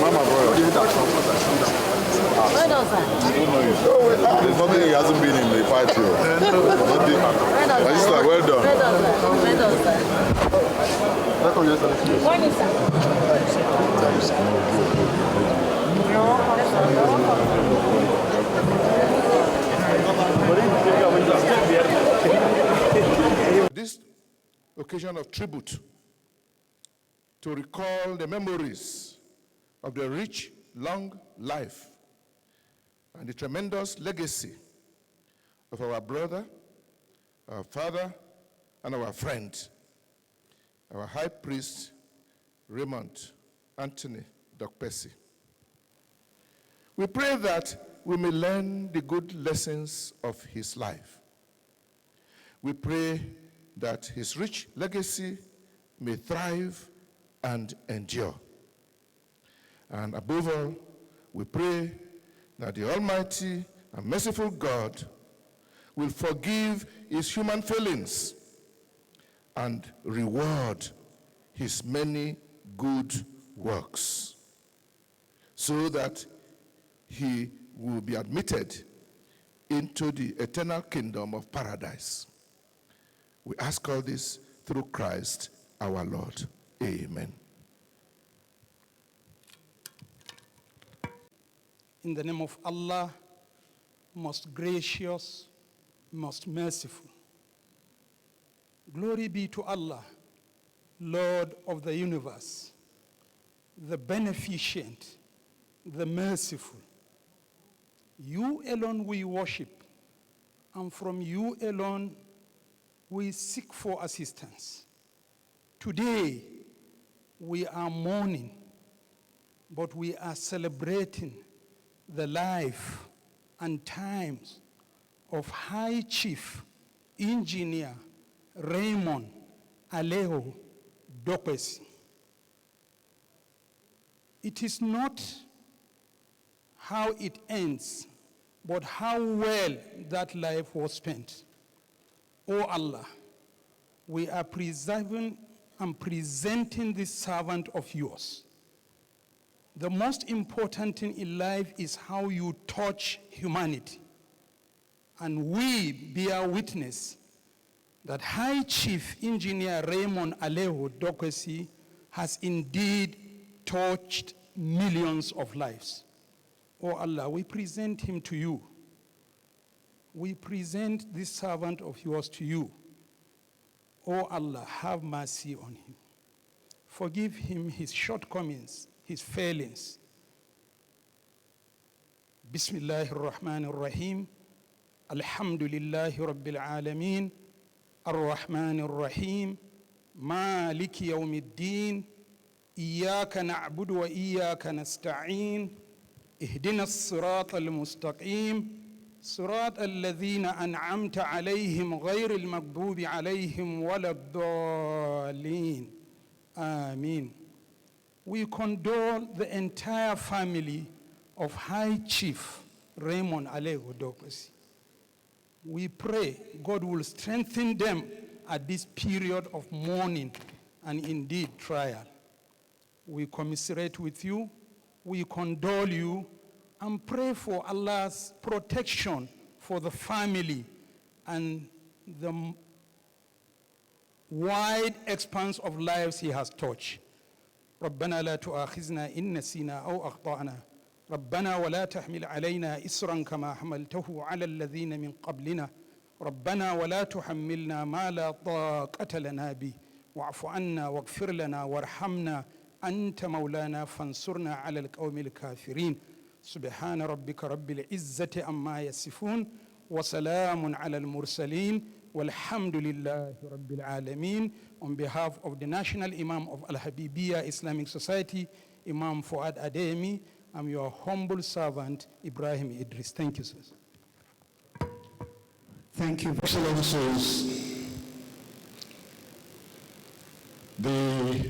Mama, brother. Where does that? I don't know you. There's nothing he hasn't been in the fight here. Nothing. My sister, well done. Where does that? Where does that? When is that? This occasion of tribute to recall the memories of the rich, long life and the tremendous legacy of our brother, our father, and our friend, our High Priest, Raymond Aleogho Dokpesi. We pray that we may learn the good lessons of his life. We pray that his rich legacy may thrive and endure. And above all, we pray that the Almighty and merciful God will forgive his human failings and reward his many good works, so that he will be admitted into the eternal kingdom of paradise. We ask all this through Christ our Lord. Amen. In the name of Allah, most gracious, most merciful. Glory be to Allah, Lord of the universe, the beneficent, the merciful. You alone we worship, and from you alone we seek for assistance. Today, we are mourning, but we are celebrating the life and times of High Chief Engineer Raymond Aleogho Dokpesi. It is not how it ends, but how well that life was spent. Oh Allah, we are preserving and presenting this servant of yours. The most important thing in life is how you touch humanity. And we bear witness that High Chief Engineer Raymond Aleogho Dokpesi has indeed touched millions of lives. Oh Allah, we present him to you. We present this servant of yours to you. Oh Allah, have mercy on him. Forgive him his shortcomings, his failings. Bismillahir Rahmanir Rahim. Alhamdulillahi Rabbil Alameen. Ar-Rahmanir Rahim. Maliki Yawmiddin. Iyaka na'budu wa iyaka nasta'in. Ihdina as-sirata al-mustaqim. صراط الذين أنعمت عليهم غير المغضوب عليهم ولا الضالين. Amen. We condole the entire family of High Chief Raymond Aleogho Dokpesi. We pray God will strengthen them at this period of mourning and indeed trial. We commiserate with you, we condole you, and pray for Allah's protection for the family and the wide expanse of lives he has touched. ربنا لا تؤاخذنا إن نسينا أو أخطأنا ربنا ولا تحمل علينا إسرا كما حملته على الذين من قبلنا ربنا ولا تحملنا ما لا طاقة لنا به واعف عنا واغفر لنا وارحمنا أنت مولانا فانصرنا على القوم الكافرين سبحان ربك رب العزة عما يصفون وسلام على المرسلين والحمد لله رب العالمين. On behalf of the National Imam of Al-Habibiyya Islamic Society, Imam Fuad Ademi, I'm your humble servant, Ibrahim Idris. Thank you, sir. Thank you, Excellencies. The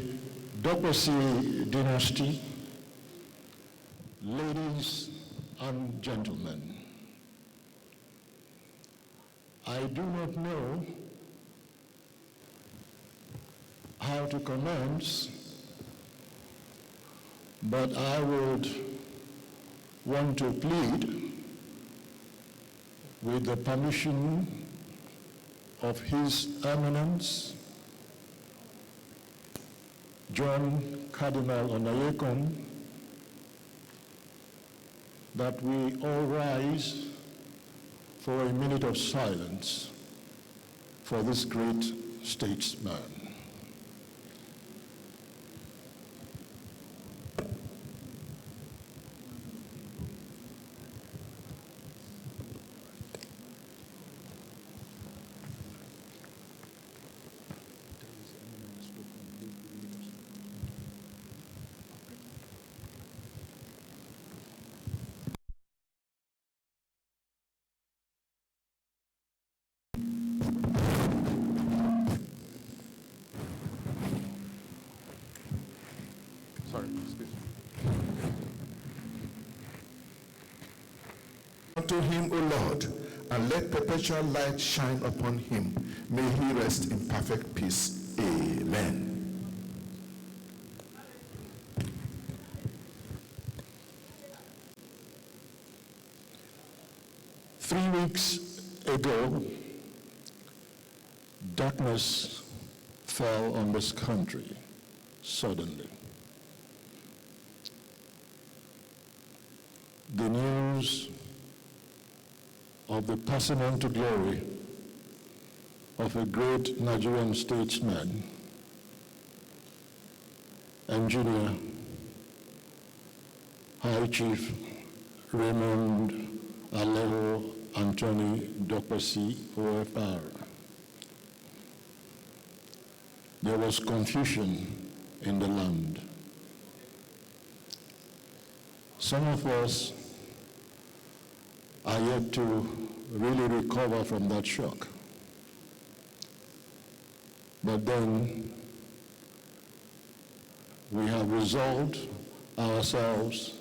Dokpesi dynasty, ladies and gentlemen, I do not know how to commence, but I would want to plead with the permission of His Eminence, John Cardinal Onayekon, that we all rise for a minute of silence for this great statesman. Sorry, excuse me. Unto him, O Lord, and let perpetual light shine upon him. May he rest in perfect peace. Amen. Three weeks ago, darkness fell on this country suddenly. The news of the passing on to glory of a great Nigerian statesman, engineer, High Chief Raymond Aleogho Dokpesi, OFR. There was confusion in the land. Some of us are yet to really recover from that shock. But then we have resolved ourselves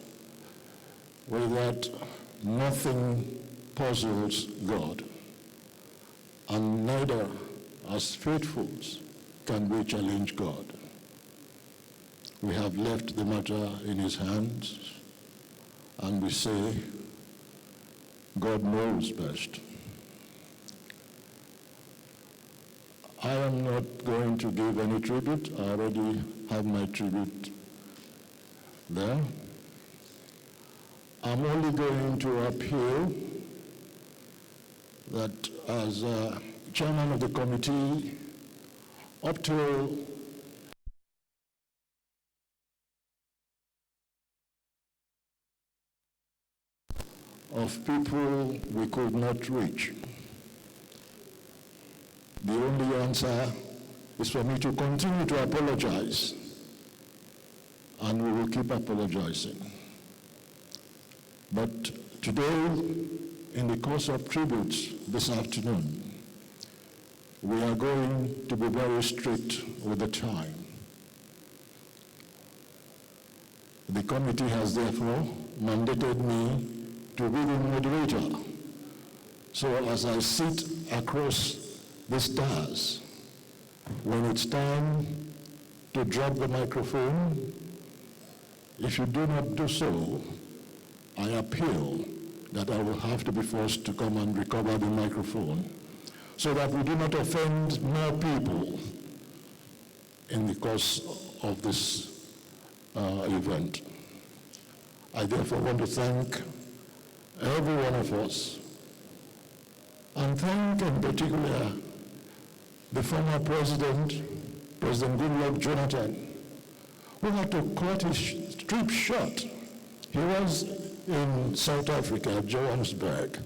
with that nothing puzzles God, and neither as faithfuls can we challenge God. We have left the matter in His hands, and we say, God knows best. I am not going to give any tribute. I already have my tribute there. I'm only going to appeal that as chairman of the committee, up till of people we could not reach. The only answer is for me to continue to apologize, and we will keep apologizing. But today, in the course of tributes this afternoon, we are going to be very strict with the time. The committee has therefore mandated me to be the moderator. So as I sit across the stars, when it's time to drop the microphone, if you do not do so, I appeal that I will have to be forced to come and recover the microphone so that we do not offend more people in the course of this event. I therefore want to thank every one of us, and thank in particular the former President Goodluck Jonathan, who had to cut his trip short. He was in South Africa, Johannesburg.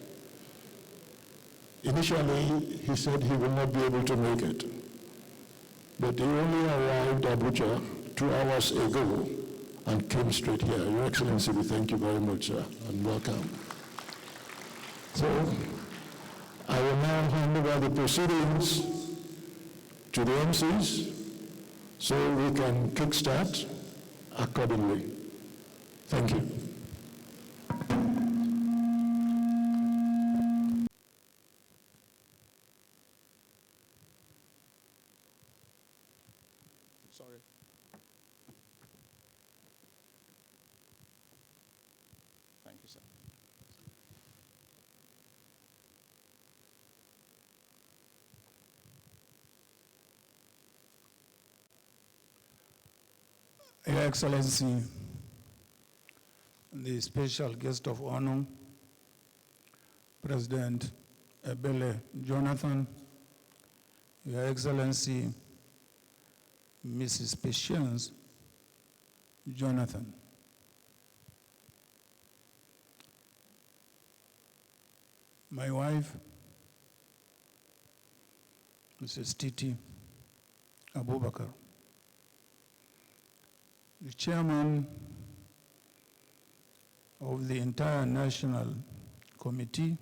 Initially, he said he will not be able to make it, but he only arrived at Abuja 2 hours ago and came straight here. Your Excellency, we thank you very much, sir, and welcome. So, I will now hand over the proceedings to the MCs so we can kickstart accordingly. Thank you. Sorry. Thank you, sir. Your Excellency, the special guest of honor, President Ebele Jonathan, Your Excellency, Mrs. Patience Jonathan, my wife, Mrs. Titi Abubakar, the chairman of the entire National Committee,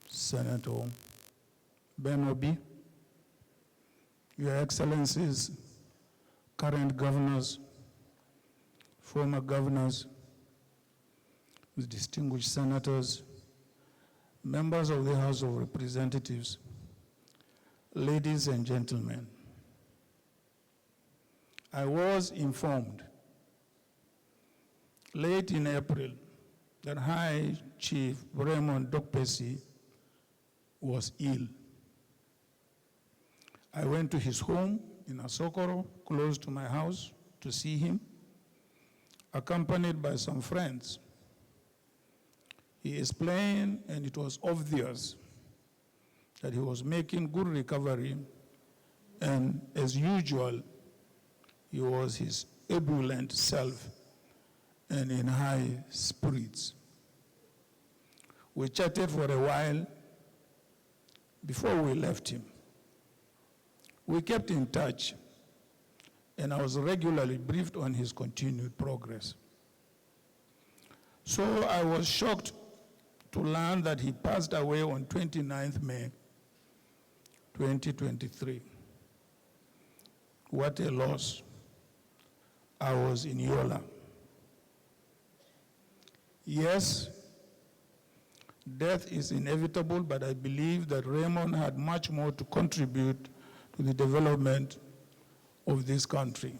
Senator Ben Obi, Your Excellencies, current governors, former governors, distinguished senators, members of the House of Representatives, ladies and gentlemen, I was informed late in April that High Chief Raymond Dokpesi was ill. I went to his home in Asokoro, close to my house, to see him, accompanied by some friends. He explained, and it was obvious that he was making good recovery, and as usual, he was his ebullient self and in high spirits. We chatted for a while before we left him. We kept in touch, and I was regularly briefed on his continued progress. So I was shocked to learn that he passed away on 29th May, 2023. What a loss. I was in Yola. Yes, death is inevitable, but I believe that Raymond had much more to contribute to the development of this country.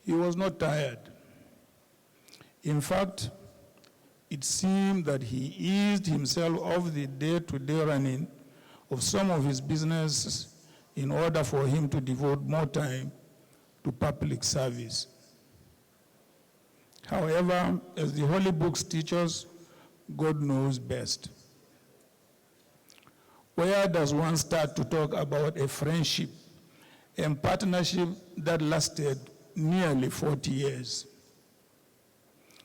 He was not tired. In fact, it seemed that he eased himself of the day-to-day running of some of his businesses in order for him to devote more time to public service. However, as the Holy Books teach us, God knows best. Where does one start to talk about a friendship and partnership that lasted nearly 40 years?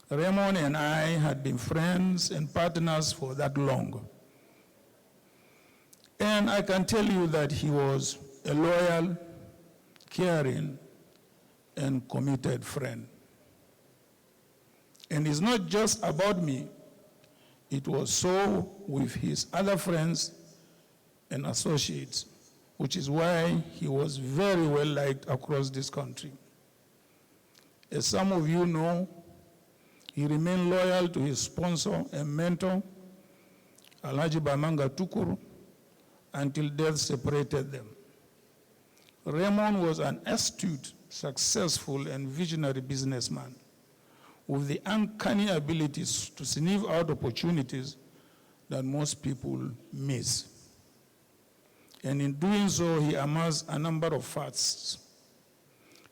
Raymond and I had been friends and partners for that long. And I can tell you that he was a loyal, caring, and committed friend. And it's not just about me. It was so with his other friends and associates, which is why he was very well liked across this country. As some of you know, he remained loyal to his sponsor and mentor, Alhaji Bamanga Tukuru, until death separated them. Raymond was an astute, successful, and visionary businessman with the uncanny abilities to sniff out opportunities that most people miss. And in doing so, he amassed a number of firsts.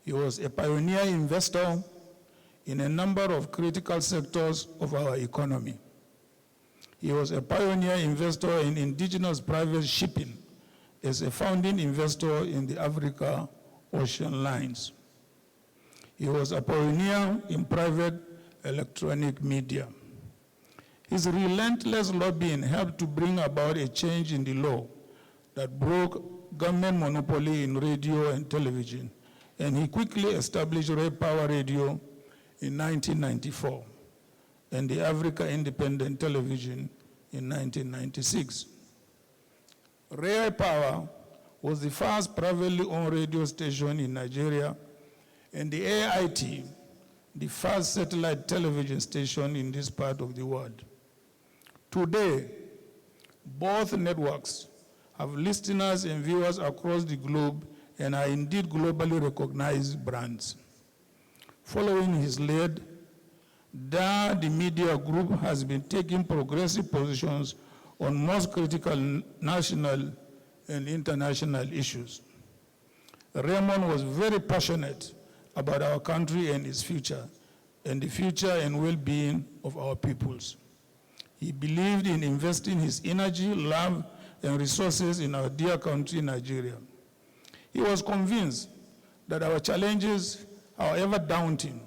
He was a pioneer investor in a number of critical sectors of our economy. He was a pioneer investor in indigenous private shipping as a founding investor in the Africa Ocean Lines. He was a pioneer in private electronic media. His relentless lobbying helped to bring about a change in the law that broke government monopoly in radio and television, and he quickly established Ray Power Radio in 1994 and the Africa Independent Television in 1996. Ray Power was the first privately owned radio station in Nigeria, and the AIT, the first satellite television station in this part of the world. Today, both networks have listeners and viewers across the globe and are indeed globally recognized brands. Following his lead, the media group has been taking progressive positions on most critical national and international issues. Raymond was very passionate about our country and its future, and the future and well-being of our peoples. He believed in investing his energy, love, and resources in our dear country, Nigeria. He was convinced that our challenges, however daunting,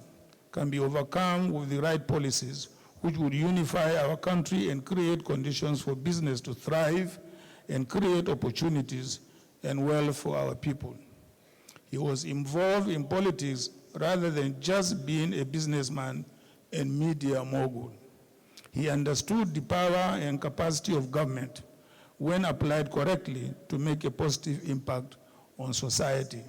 can be overcome with the right policies which would unify our country and create conditions for business to thrive and create opportunities and wealth for our people. He was involved in politics rather than just being a businessman and media mogul. He understood the power and capacity of government when applied correctly to make a positive impact on society.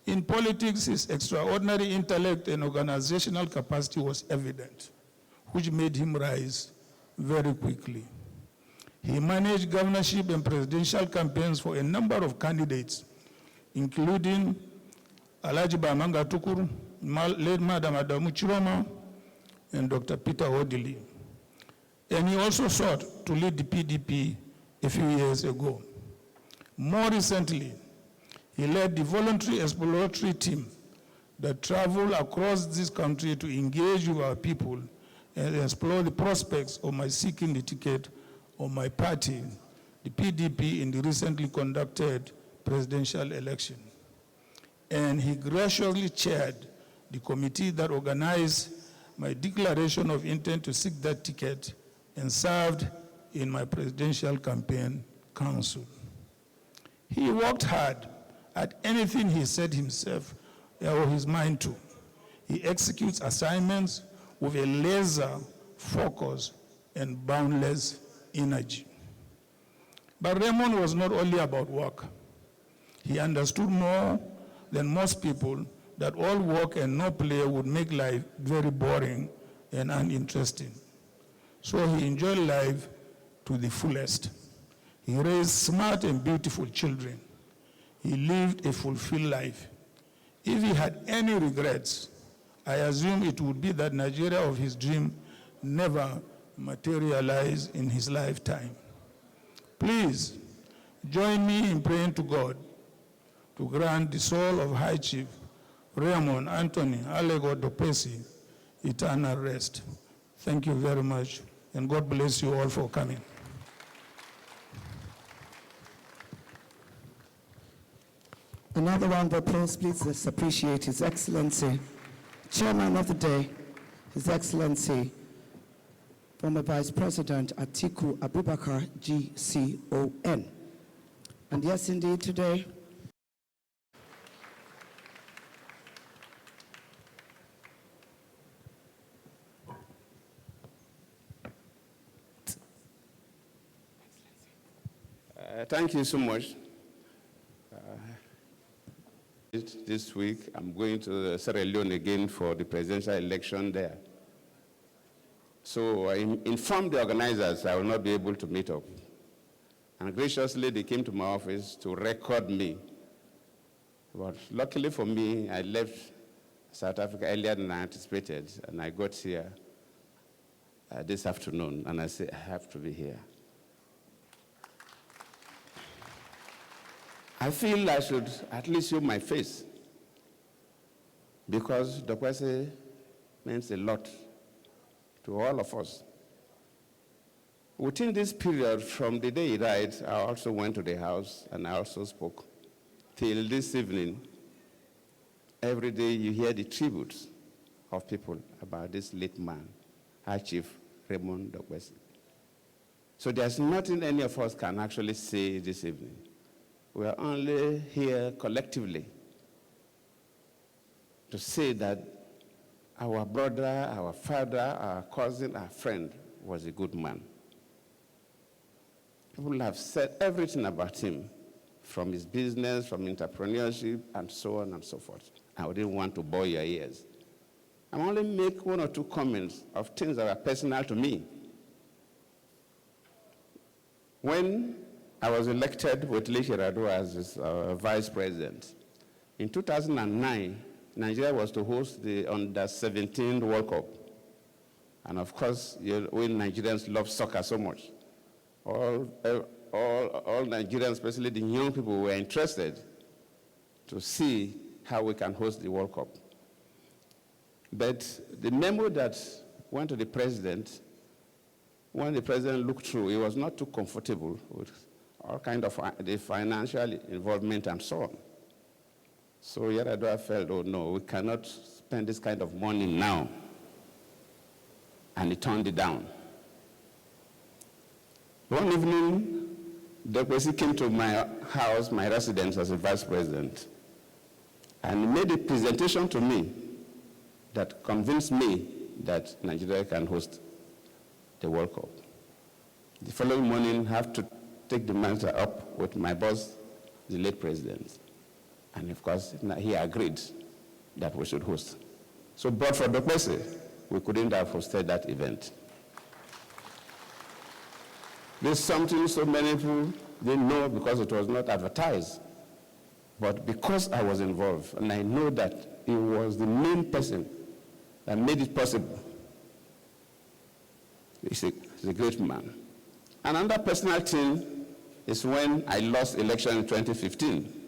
In politics, his extraordinary intellect and organizational capacity was evident, which made him rise very quickly. He managed governorship and presidential campaigns for a number of candidates, including Alhaji Bamanga Tukuru, late Madam Adamu Chiroma, and Dr. Peter Odili. And he also sought to lead the PDP a few years ago. More recently, he led the voluntary exploratory team that traveled across this country to engage with our people and explore the prospects of my seeking the ticket of my party, the PDP, in the recently conducted presidential election. And he graciously chaired the committee that organized my declaration of intent to seek that ticket and served in my presidential campaign council. He worked hard at anything he set himself or his mind to. He executes assignments with a laser focus and boundless energy. But Raymond was not only about work. He understood more than most people that all work and no play would make life very boring and uninteresting. So he enjoyed life to the fullest. He raised smart and beautiful children. He lived a fulfilled life. If he had any regrets, I assume it would be that Nigeria of his dream never materialized in his lifetime. Please join me in praying to God to grant the soul of High Chief Raymond Aleogho Dokpesi eternal rest. Thank you very much, and God bless you all for coming. Another round of applause, please. Let's appreciate His Excellency, Chairman of the Day, His Excellency, former Vice President Atiku Abubakar, GCON. And yes, indeed, today, thank you so much. This week, I'm going to Sierra Leone again for the presidential election there. So I informed the organizers I will not be able to meet up. And graciously, they came to my office to record me. But luckily for me, I left South Africa earlier than I anticipated, and I got here this afternoon, and I said, I have to be here. I feel I should at least show my face, because Dokpesi means a lot to all of us. Within this period, from the day he died, I also went to the house and I also spoke. Till this evening, every day you hear the tributes of people about this late man, High Chief Raymond Dokpesi. So there's nothing any of us can actually say this evening. We are only here collectively to say that our brother, our father, our cousin, our friend was a good man. People have said everything about him, from his business, from entrepreneurship, and so on and so forth. I didn't want to bore your ears. I only make one or two comments of things that are personal to me. When I was elected with Lee Shirado as his vice president. In 2009, Nigeria was to host the Under-17 World Cup. And of course, we Nigerians love soccer so much. All Nigerians, especially the young people, were interested to see how we can host the World Cup. But the memo that went to the president, when the president looked through, he was not too comfortable with all kind of the financial involvement and so on. So Yar'Adua felt, oh no, we cannot spend this kind of money now. And he turned it down. One evening, Dokpesi came to my house, my residence as a vice president, and he made a presentation to me that convinced me that Nigeria can host the World Cup. The following morning, I have to take the matter up with my boss, the late president. And of course, he agreed that we should host. So, but for Dokpesi, we couldn't have hosted that event. There's something so many people didn't know because it was not advertised. But because I was involved, and I know that he was the main person that made it possible. He's a great man. Another personal thing is when I lost election in 2015.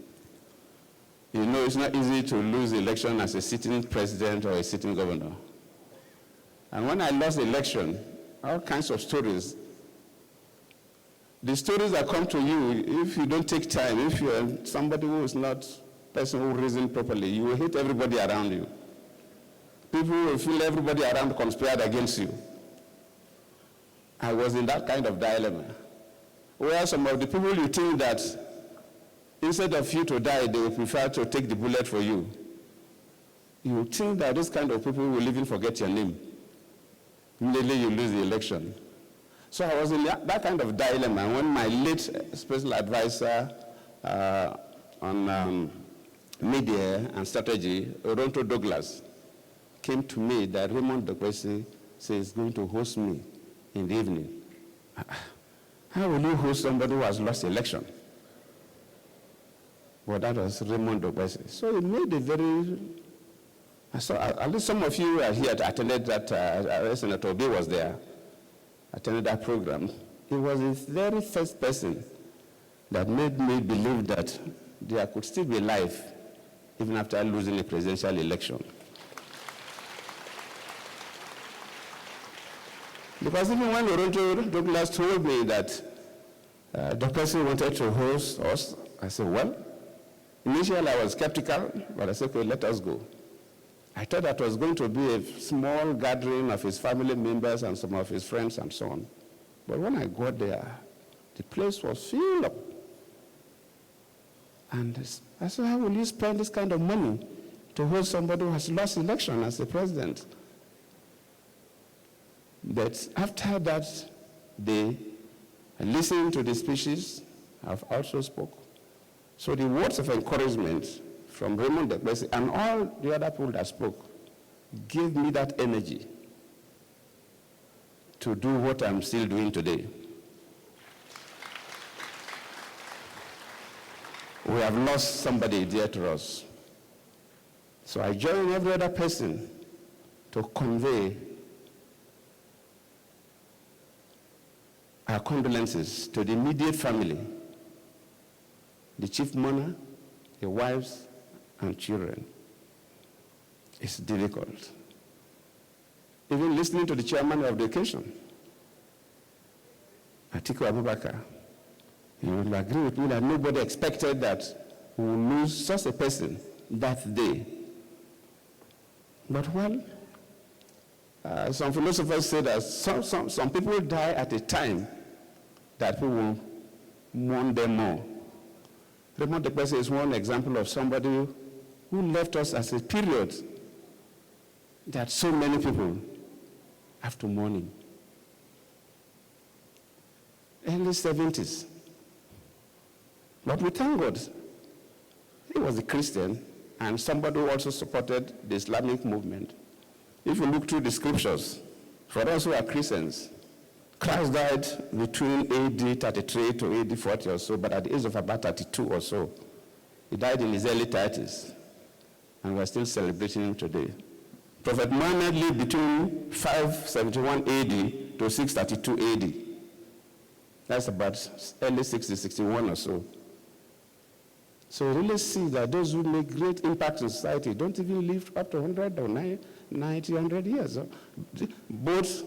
You know, it's not easy to lose election as a sitting president or a sitting governor. And when I lost the election, all kinds of stories. The stories that come to you, if you don't take time, if you're somebody who is not a person who reasons properly, you will hate everybody around you. People will feel everybody around conspired against you. I was in that kind of dilemma, where some of the people you think that instead of you to die, they will prefer to take the bullet for you. You think that those kind of people will even forget your name. Immediately you lose the election. So I was in that kind of dilemma when my late special advisor on media and strategy, Ronto Douglas, came to me that Raymond Dokpesi says he's going to host me in the evening. How will you host somebody who has lost the election? Well, that was Raymond Dokpesi. So he made a very, at least some of you are here to attended that, Senator Obi was there, attended that program. He was the very first person that made me believe that there could still be life even after losing a presidential election. Because even when Ronto Douglas told me that Dokpesi wanted to host us, I said, well, initially I was skeptical, but I said, okay, let us go. I thought that was going to be a small gathering of his family members and some of his friends and so on. But when I got there, the place was filled up. And I said, how will you spend this kind of money to host somebody who has lost election as the president? But after that day, I listened to the speeches. I've also spoke. So the words of encouragement from Raymond Dokpesi and all the other people that spoke gave me that energy to do what I'm still doing today. We have lost somebody dear to us. So I join every other person to convey our condolences to the immediate family, the chief mourner, the wives and children. It's difficult. Even listening to the chairman of the occasion, Atiku Abubakar, you will agree with me that nobody expected that we will lose such a person that day. But well, some philosophers say that some people die at a time that people will mourn them more. Raymond Dokpesi is one example of somebody who left us as a period that so many people have to mourn him. Early 70s. But we thank God. He was a Christian and somebody who also supported the Islamic movement. If you look through the scriptures, for us who are Christians, Christ died between AD 33 to AD 40 or so, but at the age of about 32 or so. He died in his early 30s, and we're still celebrating him today. Prophet Muhammad lived between 571 AD to 632 AD. That's about early 60, 61 or so. So really see that those who make great impact in society don't even live up to 100 or 90, 100 years. Both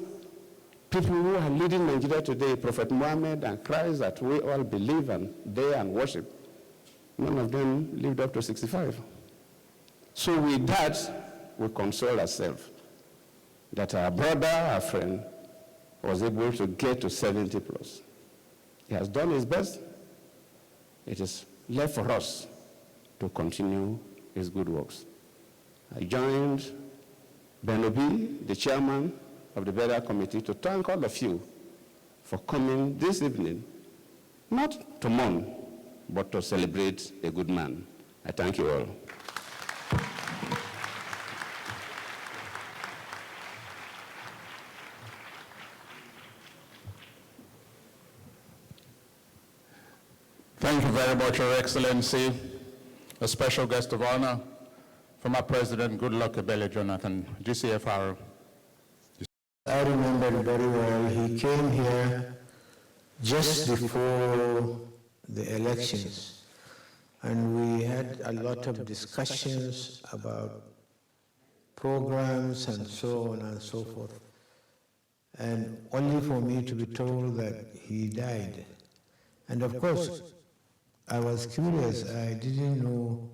people who are leading Nigeria today, Prophet Muhammad and Christ, that we all believe and dare and worship, none of them lived up to 65. So with that, we console ourselves that our brother, our friend, was able to get to 70 plus. He has done his best. It is left for us to continue his good works. I joined Ben Obi, the chairman of the burial committee, to thank all of you for coming this evening, not to mourn, but to celebrate a good man. I thank you all. Thank you very much, Your Excellency. A special guest of honor, former President Goodluck Ebele Jonathan, GCFR. I remember very well, he came here just before the elections, and we had a lot of discussions about programs and so on and so forth, and only for me to be told that he died. And of course, I was curious. I didn't know.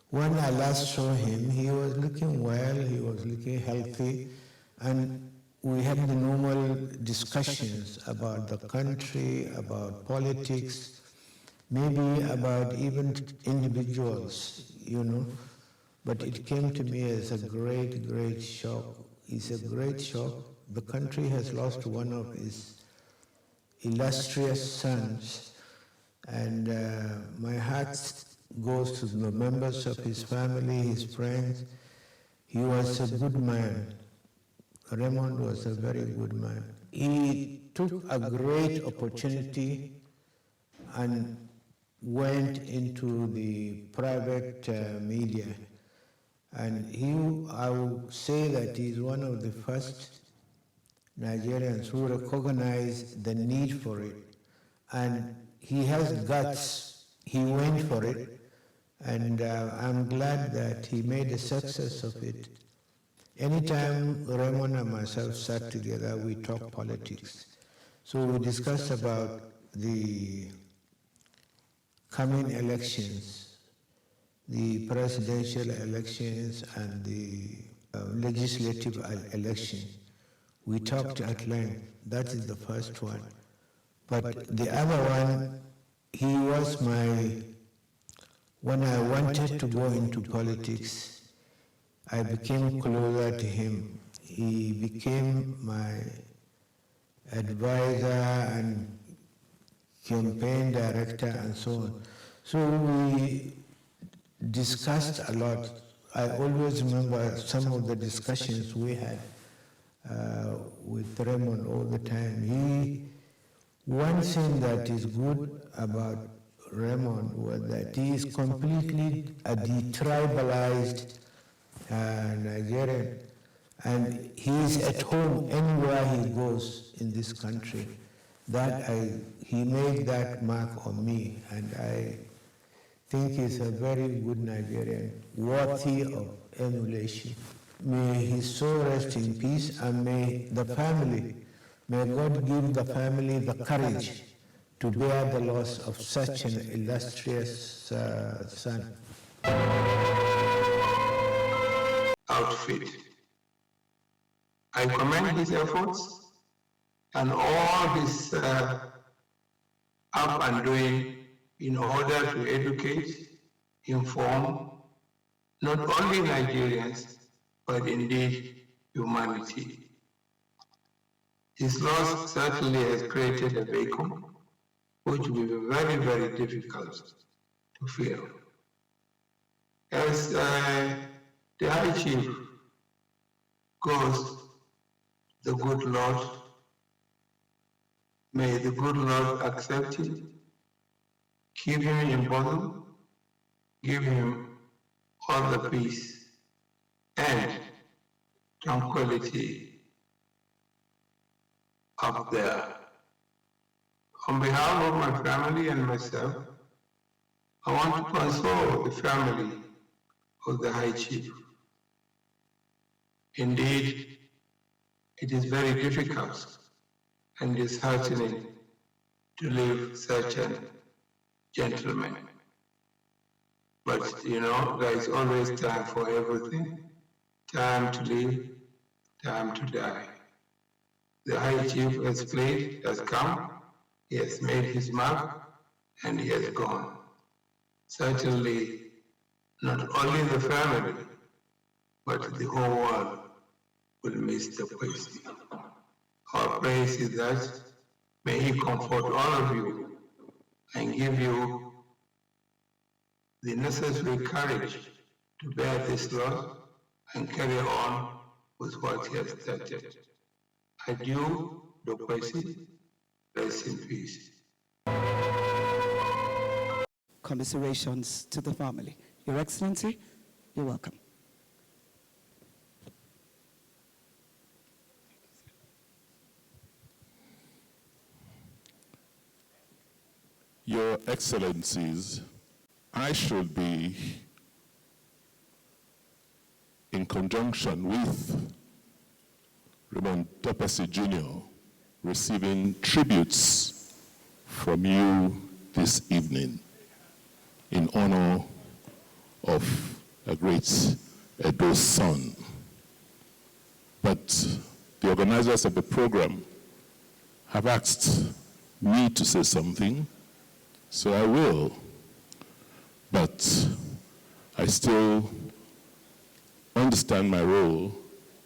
When I last saw him, he was looking well, he was looking healthy, and we had the normal discussions about the country, about politics, maybe about even individuals, you know. But it came to me as a great, great shock. It's a great shock. The country has lost one of its illustrious sons, and my heart goes to the members of his family, his friends. He was a good man. Raymond was a very good man. He took a great opportunity and went into the private media. And I would say that he's one of the first Nigerians who recognized the need for it. And he has guts. He went for it. And I'm glad that he made a success of it. Anytime Raymond and myself sat together, we talked politics. So we discussed about the coming elections, the presidential elections and the legislative election. We talked at length. That is the first one. But the other one, he was when I wanted to go into politics, I became closer to him. He became my advisor and campaign director and so on. So we discussed a lot. I always remember some of the discussions we had with Raymond all the time. One thing that is good about Raymond was that he is completely a detribalized Nigerian, and he is at home anywhere he goes in this country. He made that mark on me, and I think he's a very good Nigerian, worthy of emulation. May his soul rest in peace, and may God give the family the courage to bear the loss of such an illustrious son. Outfit. I commend his efforts and all his up and doing in order to educate, inform, not only Nigerians, but indeed humanity. His loss certainly has created a vacuum which will be very, very difficult to fill. As the High Chief goes, the good Lord May the good Lord accept him, keep him in bosom, give him all the peace and tranquility up there. On behalf of my family and myself, I want to console the family of the High Chief. Indeed, it is very difficult and disheartening to leave such a gentleman. But there is always time for everything. Time to live, time to die. The High Chief has played, has come, he has made his mark, and he has gone. Certainly, not only the family, but the whole world will miss the Dokpesi. Our praise is that may he comfort all of you and give you the necessary courage to bear this loss and carry on with what he has started. Adieu, Dokpesi, rest in peace. Commiserations to the family. Your Excellency, you're welcome. Your Excellencies, I should be, in conjunction with Raymond Dokpesi Jr., receiving tributes from you this evening in honor of a great Edo son. But the organizers of the program have asked me to say something, so I will. But I still understand my role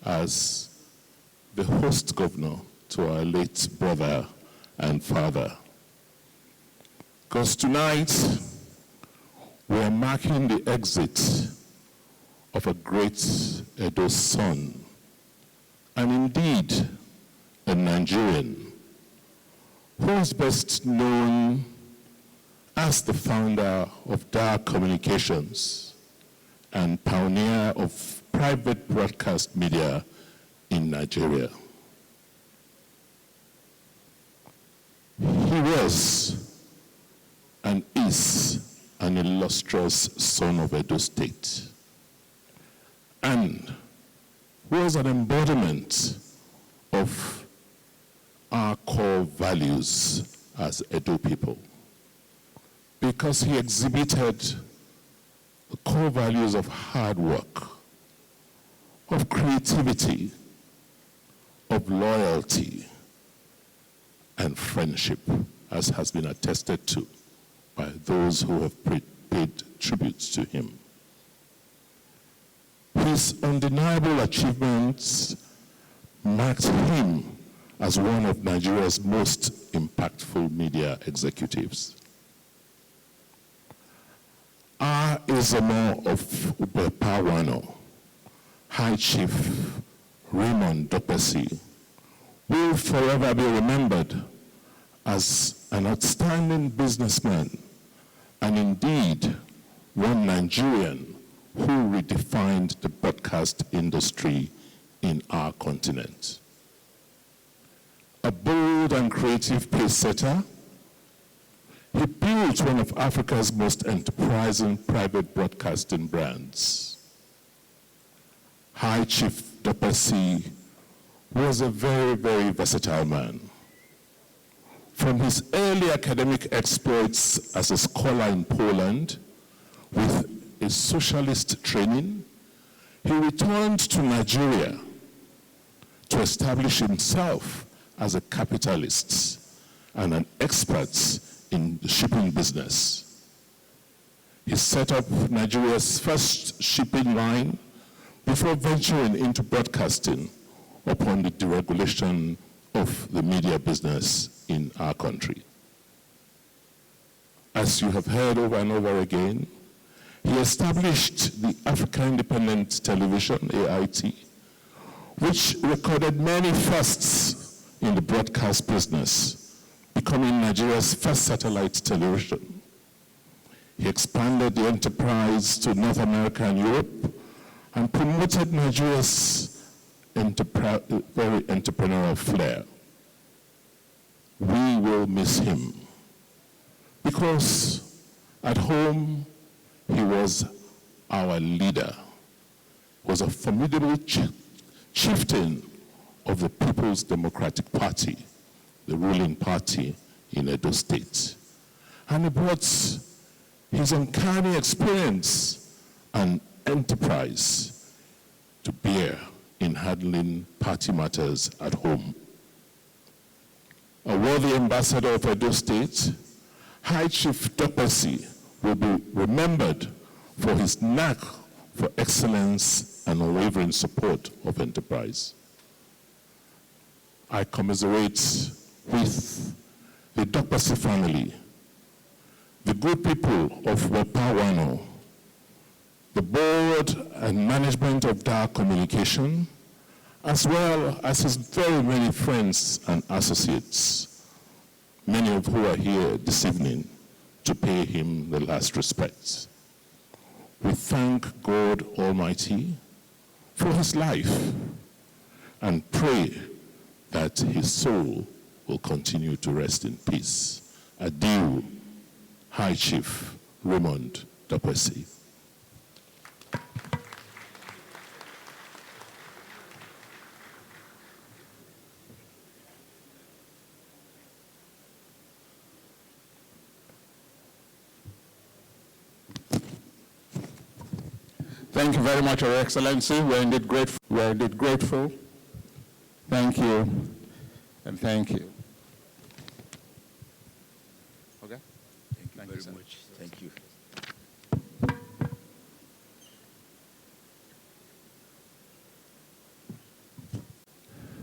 as the host governor to our late brother and father. Because tonight, we are marking the exit of a great Edo son, and indeed a Nigerian, who is best known as the founder of Dark Communications and pioneer of private broadcast media in Nigeria. He was and is an illustrious son of Edo State, and was an embodiment of our core values as Edo people, because he exhibited the core values of hard work, of creativity, of loyalty, and friendship, as has been attested to by those who have paid tributes to him. His undeniable achievements marked him as one of Nigeria's most impactful media executives. Our Izomo of Ubepawano, High Chief Raymond Dokpesi, will forever be remembered as an outstanding businessman and indeed one Nigerian who redefined the broadcast industry in our continent. A bold and creative pace-setter, he built one of Africa's most enterprising private broadcasting brands. High Chief Dokpesi was a very, very versatile man. From his early academic exploits as a scholar in Poland with a socialist training, he returned to Nigeria to establish himself as a capitalist and an expert in the shipping business. He set up Nigeria's first shipping line before venturing into broadcasting upon the deregulation of the media business in our country. As you have heard over and over again, he established the Africa Independent Television, AIT, which recorded many firsts in the broadcast business, becoming Nigeria's first satellite television. He expanded the enterprise to North America and Europe and promoted Nigeria's very entrepreneurial flair. We will miss him because at home he was our leader, was a formidable chieftain of the People's Democratic Party, the ruling party in Edo State. And he brought his uncanny experience and enterprise to bear in handling party matters at home. A worthy ambassador of Edo State, High Chief Dokpesi will be remembered for his knack for excellence and unwavering support of enterprise. I commiserate with the Dokpesi family, the good people of Wapawano, the board and management of Dar Communication, as well as his very many friends and associates, many of whom are here this evening to pay him the last respects. We thank God Almighty for his life and pray that his soul will continue to rest in peace. Adieu, High Chief Raymond Dokpesi. Thank you very much, Your Excellency. We're indeed grateful. Thank you, and thank you. Okay? Thank you very much. Thank you.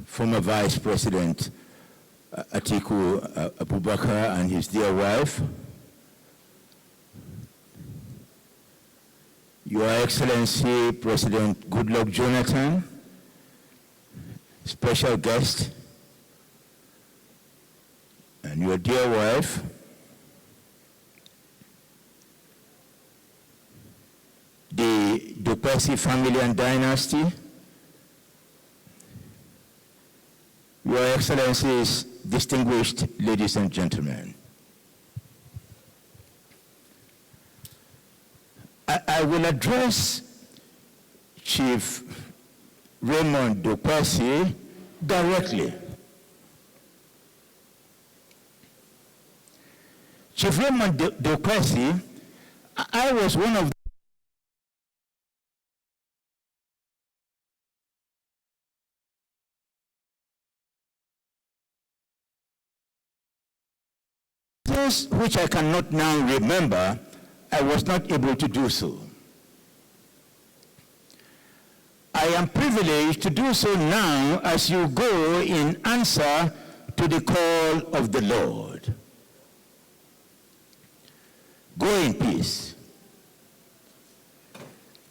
Former Vice President Atiku Abubakar and his dear wife, Your Excellency President Goodluck Jonathan, special guest, and your dear wife, the Dokpesi family and dynasty, Your Excellencies, distinguished ladies and gentlemen. I will address Chief Raymond Dokpesi directly. Chief Raymond Dokpesi, I was one of those which I cannot now remember. I was not able to do so. I am privileged to do so now as you go in answer to the call of the Lord. Go in peace.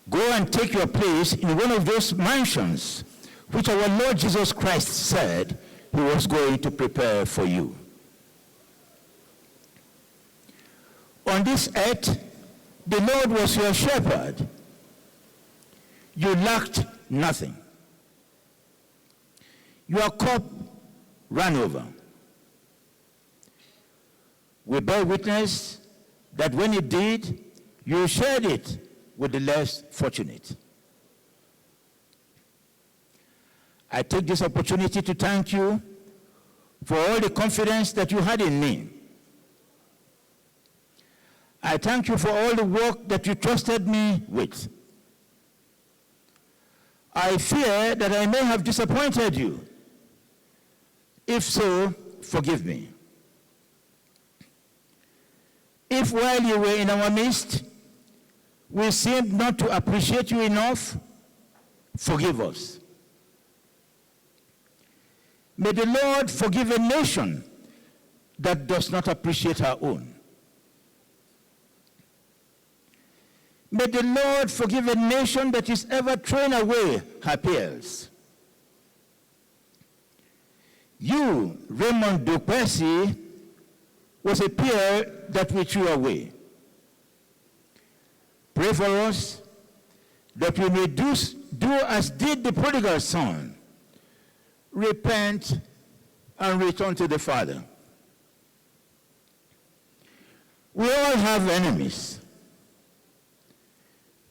Go and take your place in one of those mansions which our Lord Jesus Christ said he was going to prepare for you. On this earth, the Lord was your shepherd. You lacked nothing. Your cup ran over. We bear witness that when it did, you shared it with the less fortunate. I take this opportunity to thank you for all the confidence that you had in me. I thank you for all the work that you trusted me with. I fear that I may have disappointed you. If so, forgive me. If while you were in our midst, we seemed not to appreciate you enough, forgive us. May the Lord forgive a nation that does not appreciate her own. May the Lord forgive a nation that is ever throwing away her peers. You, Raymond Dokpesi, was a pear that we threw away. Pray for us that we may do as did the prodigal son, repent and return to the Father. We all have enemies.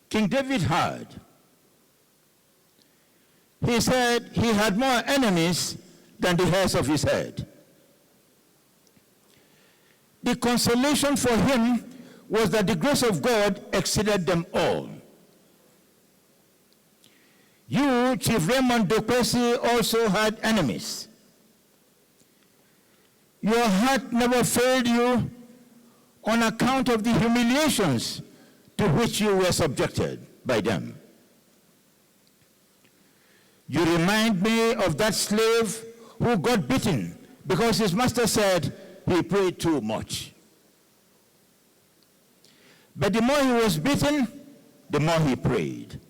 King David had. He said he had more enemies than the hairs of his head. The consolation for him was that the grace of God exceeded them all. You, Chief Raymond Dokpesi, also had enemies. Your heart never failed you on account of the humiliations to which you were subjected by them. You remind me of that slave who got beaten because his master said he prayed too much. But the more he was beaten, the more he prayed.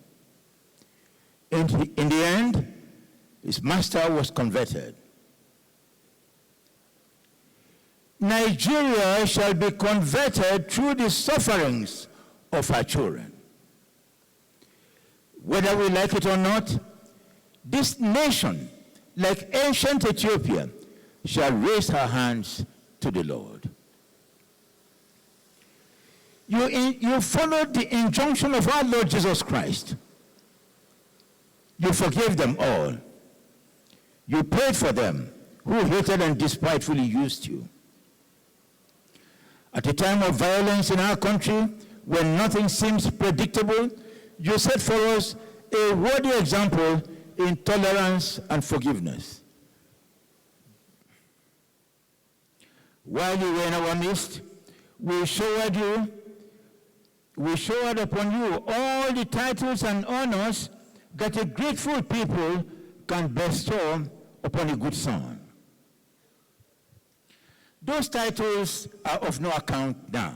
And in the end, his master was converted. Nigeria shall be converted through the sufferings of her children. Whether we like it or not, this nation, like ancient Ethiopia, shall raise her hands to the Lord. You followed the injunction of our Lord Jesus Christ. You forgave them all. You prayed for them who hated and despitefully used you. At a time of violence in our country, when nothing seems predictable, you set for us a worthy example in tolerance and forgiveness. While you were in our midst, we showered upon you all the titles and honors that a grateful people can bestow upon a good son. Those titles are of no account now.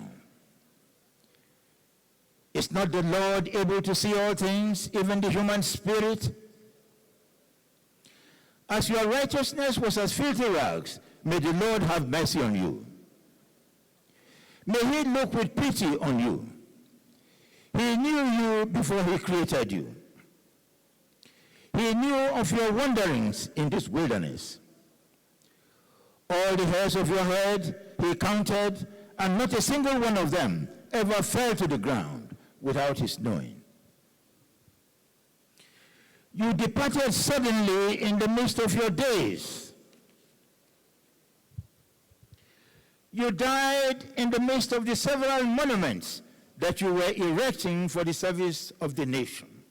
Is not the Lord able to see all things, even the human spirit? As your righteousness was as filthy rags, may the Lord have mercy on you. May he look with pity on you. He knew you before he created you. He knew of your wanderings in this wilderness. All the hairs of your head he counted, and not a single one of them ever fell to the ground without his knowing. You departed suddenly in the midst of your days. You died in the midst of the several monuments that you were erecting for the service of the nation.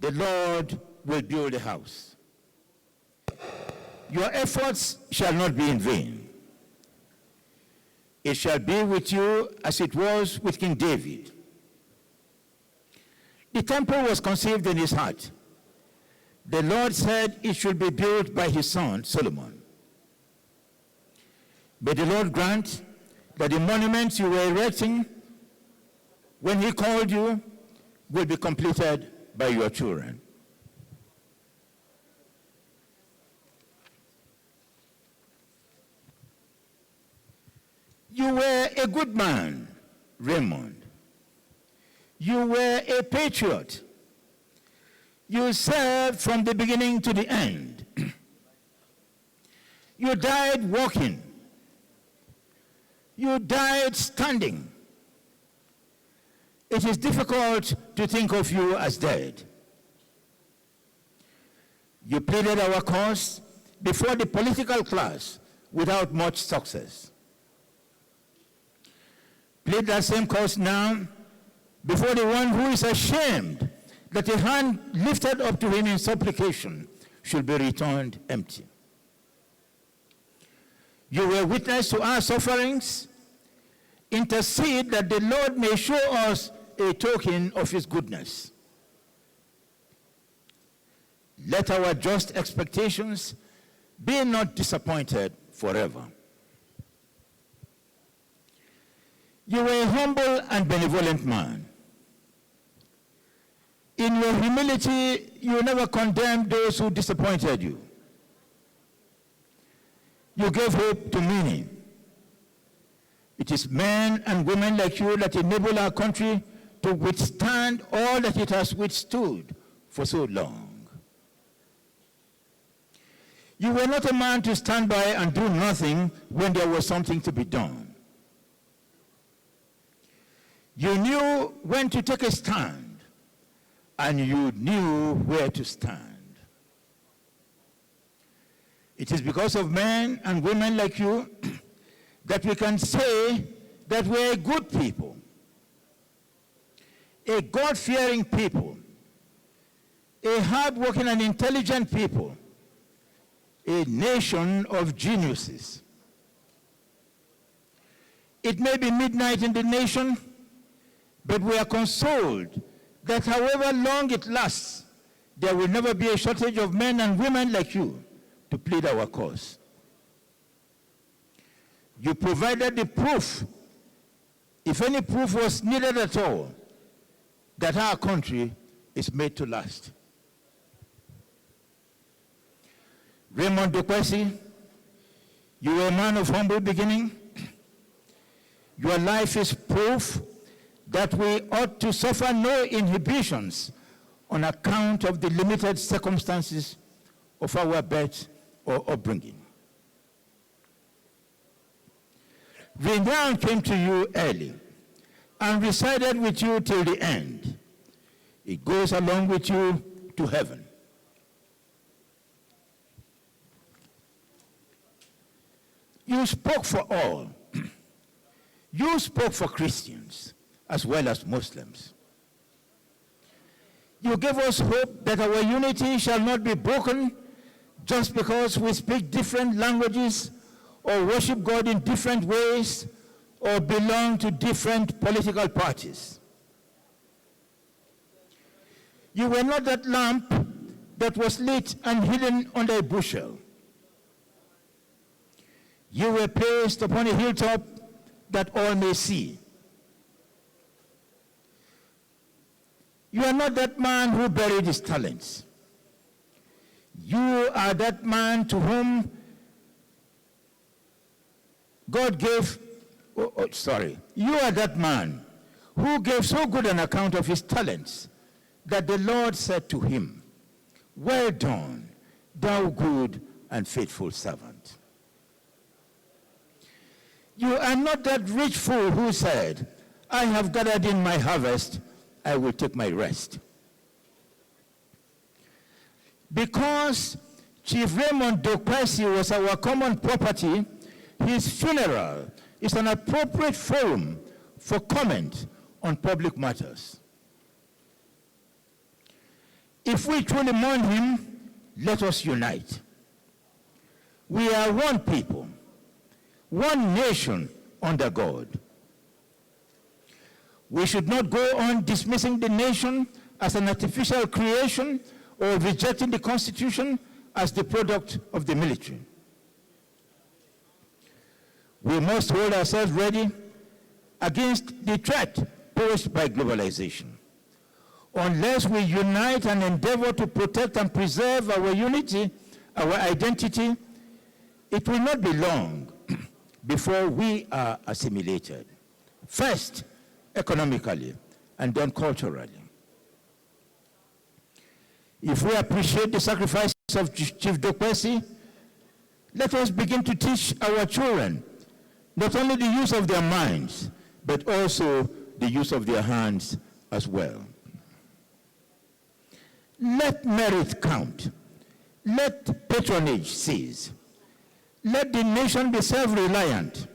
The Lord will build a house. Your efforts shall not be in vain. It shall be with you as it was with King David. The temple was conceived in his heart. The Lord said it should be built by his son, Solomon. May the Lord grant that the monuments you were erecting when he called you will be completed by your children. You were a good man, Raymond. You were a patriot. You served from the beginning to the end. You died walking. You died standing. It is difficult to think of you as dead. You pleaded our cause before the political class without much success. Plead that same cause now before the one who is ashamed that a hand lifted up to him in supplication should be returned empty. You were witness to our sufferings. Intercede that the Lord may show us a token of his goodness. Let our just expectations be not disappointed forever. You were a humble and benevolent man. In your humility, you never condemned those who disappointed you. You gave hope to many. It is men and women like you that enable our country to withstand all that it has withstood for so long. You were not a man to stand by and do nothing when there was something to be done. You knew when to take a stand, and you knew where to stand. It is because of men and women like you that we can say that we're a good people, a God-fearing people, a hard-working and intelligent people, a nation of geniuses. It may be midnight in the nation, but we are consoled that however long it lasts, there will never be a shortage of men and women like you to plead our cause. You provided the proof, if any proof was needed at all, that our country is made to last. Raymond Dokpesi, you were a man of humble beginning. Your life is proof that we ought to suffer no inhibitions on account of the limited circumstances of our birth or upbringing. Renown came to you early and resided with you till the end. It goes along with you to heaven. You spoke for all. You spoke for Christians as well as Muslims. You gave us hope that our unity shall not be broken just because we speak different languages or worship God in different ways or belong to different political parties. You were not that lamp that was lit and hidden under a bushel. You were placed upon a hilltop that all may see. You are not that man who buried his talents. You are that man to whom God gave, you are that man who gave so good an account of his talents that the Lord said to him, "Well done, thou good and faithful servant." You are not that rich fool who said, "I have gathered in my harvest, I will take my rest." Because Chief Raymond Dokpesi was our common property, his funeral is an appropriate forum for comment on public matters. If we truly mourn him, let us unite. We are one people, one nation under God. We should not go on dismissing the nation as an artificial creation or rejecting the Constitution as the product of the military. We must hold ourselves ready against the threat posed by globalization. Unless we unite and endeavor to protect and preserve our unity, our identity, it will not be long before we are assimilated. First, economically, and then culturally. If we appreciate the sacrifices of Chief Dokpesi, let us begin to teach our children not only the use of their minds, but also the use of their hands as well. Let merit count. Let patronage cease. Let the nation be self-reliant.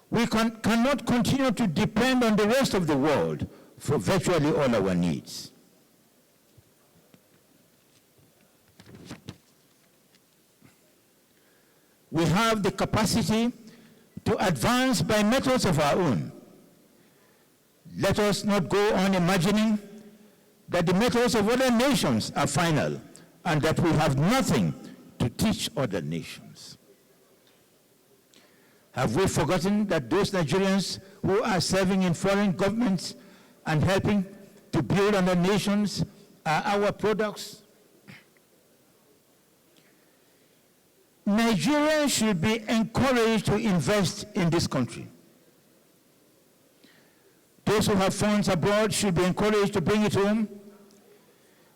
We cannot continue to depend on the rest of the world for virtually all our needs. We have the capacity to advance by methods of our own. Let us not go on imagining that the methods of other nations are final and that we have nothing to teach other nations. Have we forgotten that those Nigerians who are serving in foreign governments and helping to build other nations are our products? Nigerians should be encouraged to invest in this country. Those who have funds abroad should be encouraged to bring it home.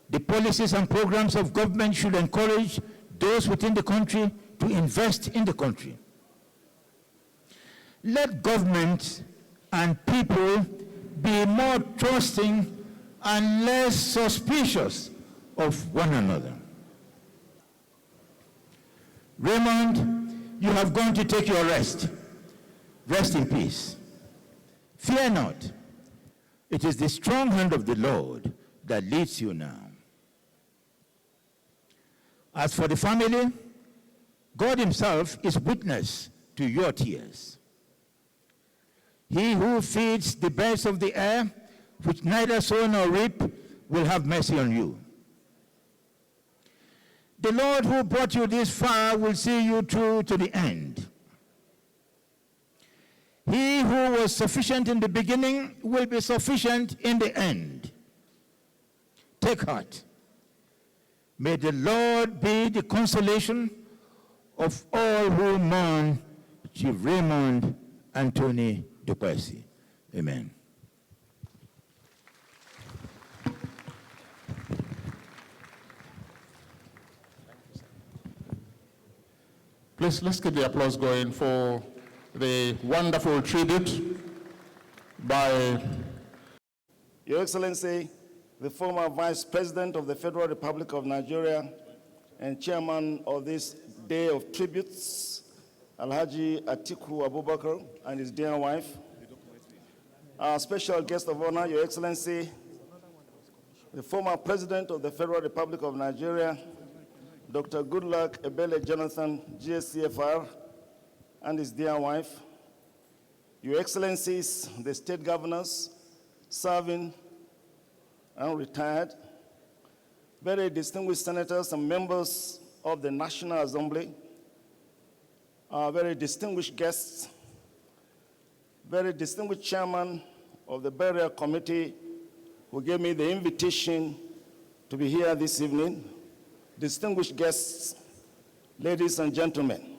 The policies and programs of government should encourage those within the country to invest in the country. Let government and people be more trusting and less suspicious of one another. Raymond, you have gone to take your rest. Rest in peace. Fear not. It is the strong hand of the Lord that leads you now. As for the family, God himself is witness to your tears. He who feeds the birds of the air, which neither sow nor reap, will have mercy on you. The Lord who brought you this far will see you through to the end. He who was sufficient in the beginning will be sufficient in the end. Take heart. May the Lord be the consolation of all who mourn Chief Raymond Aleogho Dokpesi. Amen. Please, let's keep the applause going for the wonderful tribute by Your Excellency, the former Vice President of the Federal Republic of Nigeria and Chairman of this Day of Tributes, Alhaji Atiku Abubakar and his dear wife. Our special guest of honor, Your Excellency, the former President of the Federal Republic of Nigeria, Dr. Goodluck Ebele Jonathan, GSCFR, and his dear wife, Your Excellencies, the state governors, serving and retired, very distinguished senators and members of the National Assembly, our very distinguished guests, very distinguished chairman of the Burial Committee who gave me the invitation to be here this evening, distinguished guests, ladies and gentlemen.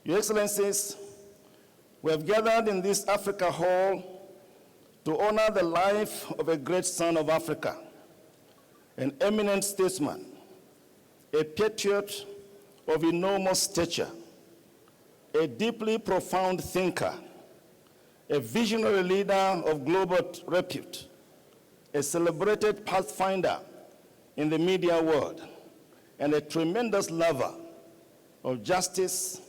Your Excellencies, we have gathered in this Africa Hall to honor the life of a great son of Africa, an eminent statesman, a patriot of enormous stature, a deeply profound thinker, a visionary leader of global repute, a celebrated pathfinder in the media world, and a tremendous lover of justice,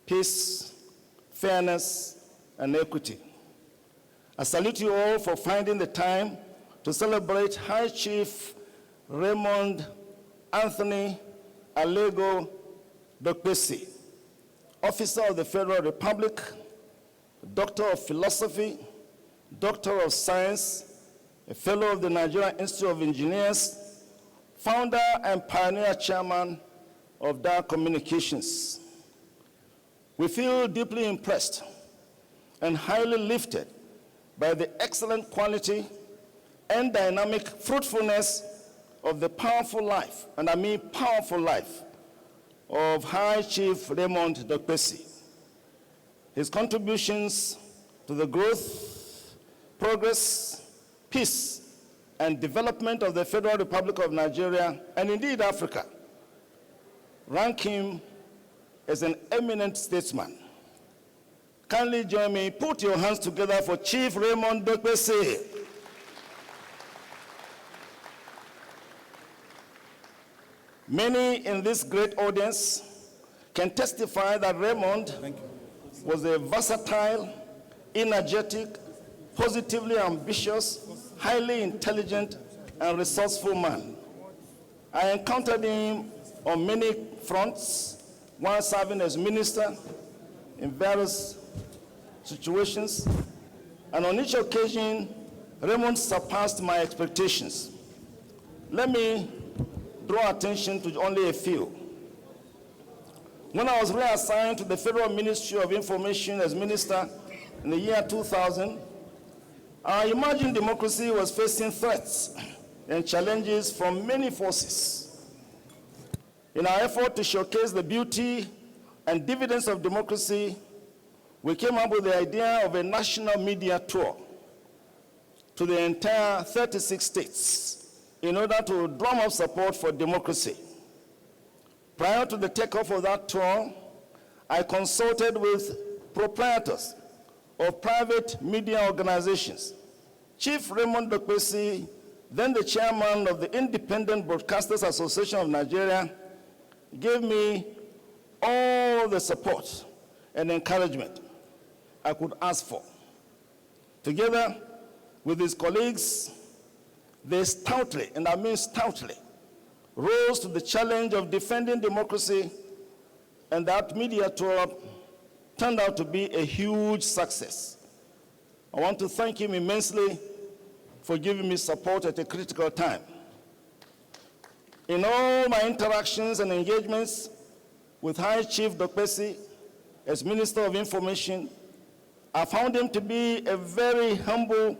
peace, fairness, and equity. I salute you all for finding the time to celebrate High Chief Raymond Aleogho Dokpesi, Officer of the Federal Republic, Doctor of Philosophy, Doctor of Science, a Fellow of the Nigerian Institute of Engineers, founder and pioneer chairman of Dar Communications. We feel deeply impressed and highly lifted by the excellent quality and dynamic fruitfulness of the powerful life, and I mean powerful life, of High Chief Raymond Dokpesi. His contributions to the growth, progress, peace, and development of the Federal Republic of Nigeria, and indeed Africa, rank him as an eminent statesman. Kindly join me, put your hands together for Chief Raymond Dokpesi. Many in this great audience can testify that Raymond was a versatile, energetic, positively ambitious, highly intelligent, and resourceful man. I encountered him on many fronts while serving as minister in various situations, and on each occasion, Raymond surpassed my expectations. Let me draw attention to only a few. When I was reassigned to the Federal Ministry of Information as minister in the year 2000, our emerging democracy was facing threats and challenges from many forces. In our effort to showcase the beauty and dividends of democracy, we came up with the idea of a national media tour to the entire 36 states in order to drum up support for democracy. Prior to the takeoff of that tour, I consulted with proprietors of private media organizations. Chief Raymond Dokpesi, then the chairman of the Independent Broadcasters Association of Nigeria, gave me all the support and encouragement I could ask for. Together with his colleagues, they stoutly, and I mean stoutly, rose to the challenge of defending democracy, and that media tour turned out to be a huge success. I want to thank him immensely for giving me support at a critical time. In all my interactions and engagements with High Chief Dokpesi as Minister of Information, I found him to be a very humble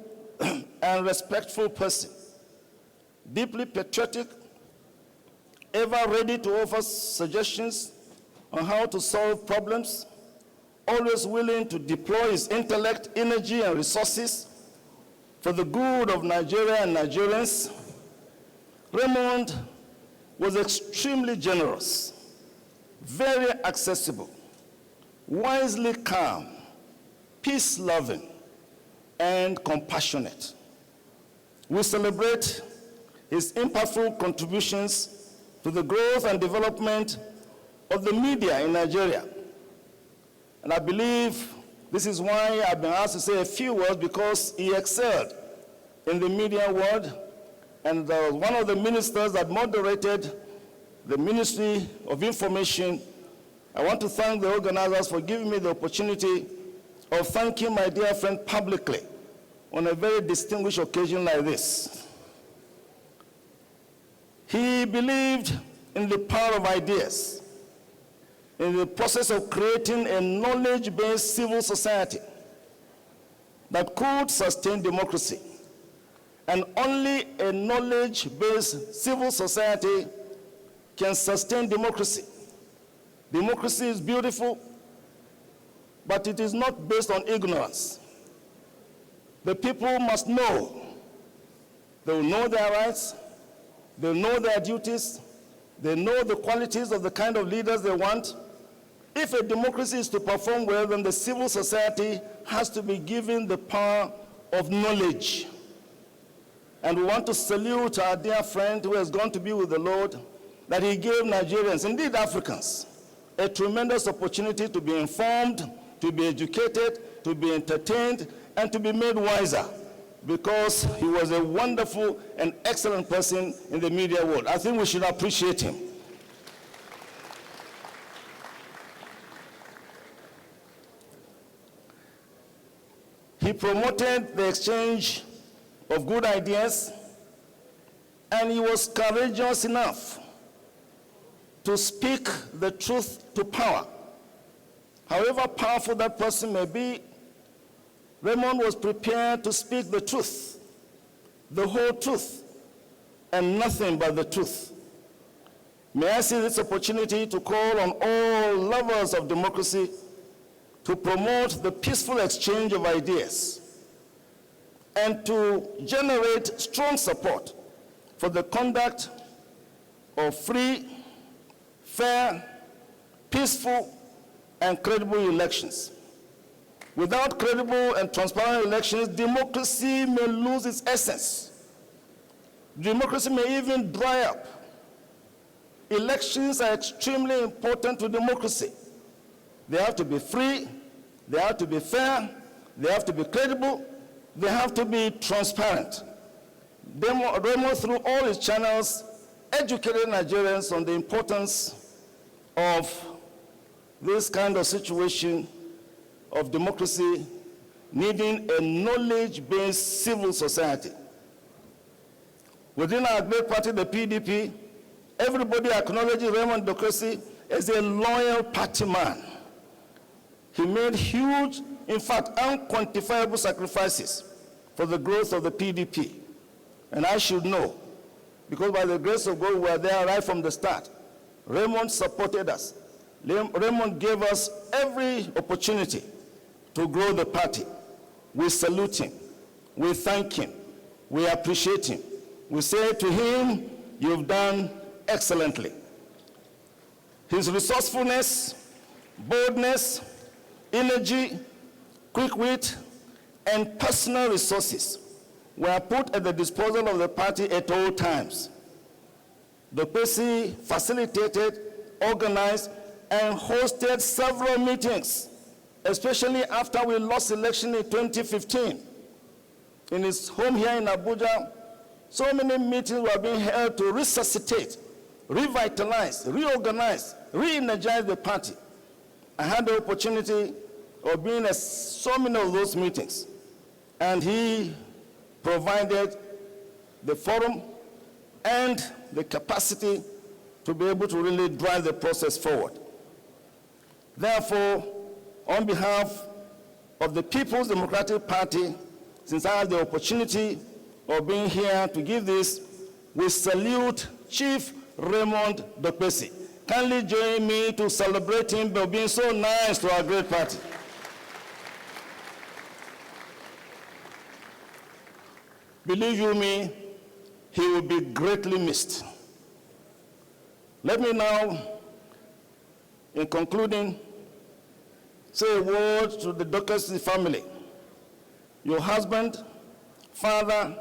and respectful person, deeply patriotic, ever ready to offer suggestions on how to solve problems, always willing to deploy his intellect, energy, and resources for the good of Nigeria and Nigerians. Raymond was extremely generous, very accessible, wisely calm, peace-loving, and compassionate. We celebrate his impactful contributions to the growth and development of the media in Nigeria. And I believe this is why I've been asked to say a few words, because he excelled in the media world, and one of the ministers that moderated the Ministry of Information. I want to thank the organizers for giving me the opportunity of thanking my dear friend publicly on a very distinguished occasion like this. He believed in the power of ideas, in the process of creating a knowledge-based civil society that could sustain democracy. And only a knowledge-based civil society can sustain democracy. Democracy is beautiful, but it is not based on ignorance. The people must know. They will know their rights, they will know their duties, they know the qualities of the kind of leaders they want. If a democracy is to perform well, then the civil society has to be given the power of knowledge. And we want to salute our dear friend who has gone to be with the Lord, that he gave Nigerians, indeed Africans, a tremendous opportunity to be informed, to be educated, to be entertained, and to be made wiser, because he was a wonderful and excellent person in the media world. I think we should appreciate him. He promoted the exchange of good ideas, and he was courageous enough to speak the truth to power. However powerful that person may be, Raymond was prepared to speak the truth, the whole truth, and nothing but the truth. May I see this opportunity to call on all lovers of democracy to promote the peaceful exchange of ideas and to generate strong support for the conduct of free, fair, peaceful, and credible elections. Without credible and transparent elections, democracy may lose its essence. Democracy may even dry up. Elections are extremely important to democracy. They have to be free, they have to be fair, they have to be credible, they have to be transparent. Raymond, through all his channels, educated Nigerians on the importance of this kind of situation of democracy needing a knowledge-based civil society. Within our great party, the PDP, everybody acknowledges Raymond Dokpesi as a loyal party man. He made huge, in fact, unquantifiable sacrifices for the growth of the PDP. And I should know, because by the grace of God, we were there right from the start. Raymond supported us. Raymond gave us every opportunity to grow the party. We salute him. We thank him. We appreciate him. We say to him, you've done excellently. His resourcefulness, boldness, energy, quick wit, and personal resources were put at the disposal of the party at all times. Dokpesi facilitated, organized, and hosted several meetings, especially after we lost election in 2015. In his home here in Abuja, so many meetings were being held to resuscitate, revitalize, reorganize, re-energize the party. I had the opportunity of being at so many of those meetings, and he provided the forum and the capacity to be able to really drive the process forward. Therefore, on behalf of the People's Democratic Party, since I have the opportunity of being here to give this, we salute Chief Raymond Dokpesi. Kindly join me to celebrate him for being so nice to our great party. Believe you me, he will be greatly missed. Let me now, in concluding, say a word to the Dokpesi family. Your husband, father,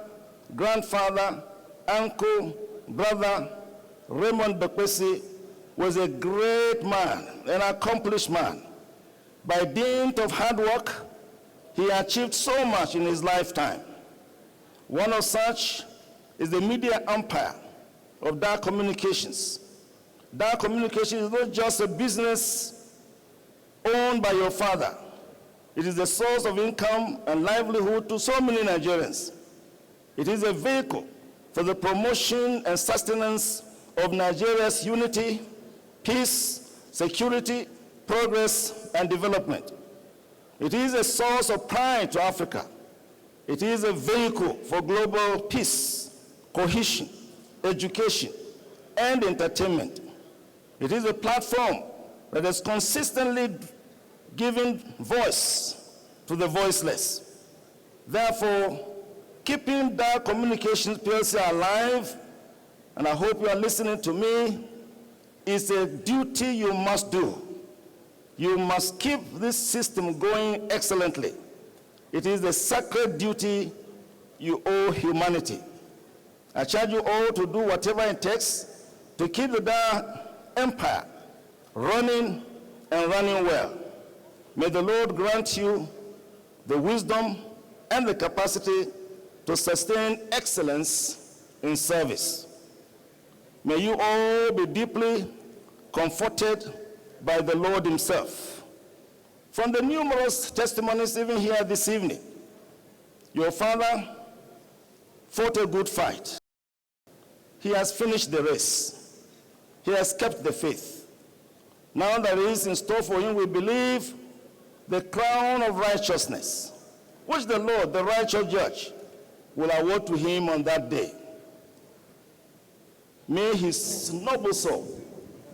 grandfather, uncle, brother, Raymond Dokpesi, was a great man, an accomplished man. By dint of hard work, he achieved so much in his lifetime. One of such is the media empire of Dark Communications. Dark Communications is not just a business owned by your father. It is a source of income and livelihood to so many Nigerians. It is a vehicle for the promotion and sustenance of Nigeria's unity, peace, security, progress, and development. It is a source of pride to Africa. It is a vehicle for global peace, cohesion, education, and entertainment. It is a platform that has consistently given voice to the voiceless. Therefore, keeping Dark Communications PLC alive, and I hope you are listening to me, is a duty you must do. You must keep this system going excellently. It is a sacred duty you owe humanity. I charge you all to do whatever it takes to keep the Dark Empire running and running well. May the Lord grant you the wisdom and the capacity to sustain excellence in service. May you all be deeply comforted by the Lord himself. From the numerous testimonies even here this evening, your father fought a good fight. He has finished the race. He has kept the faith. Now there is in store for him, we believe, the crown of righteousness, which the Lord, the righteous judge, will award to him on that day. May his noble soul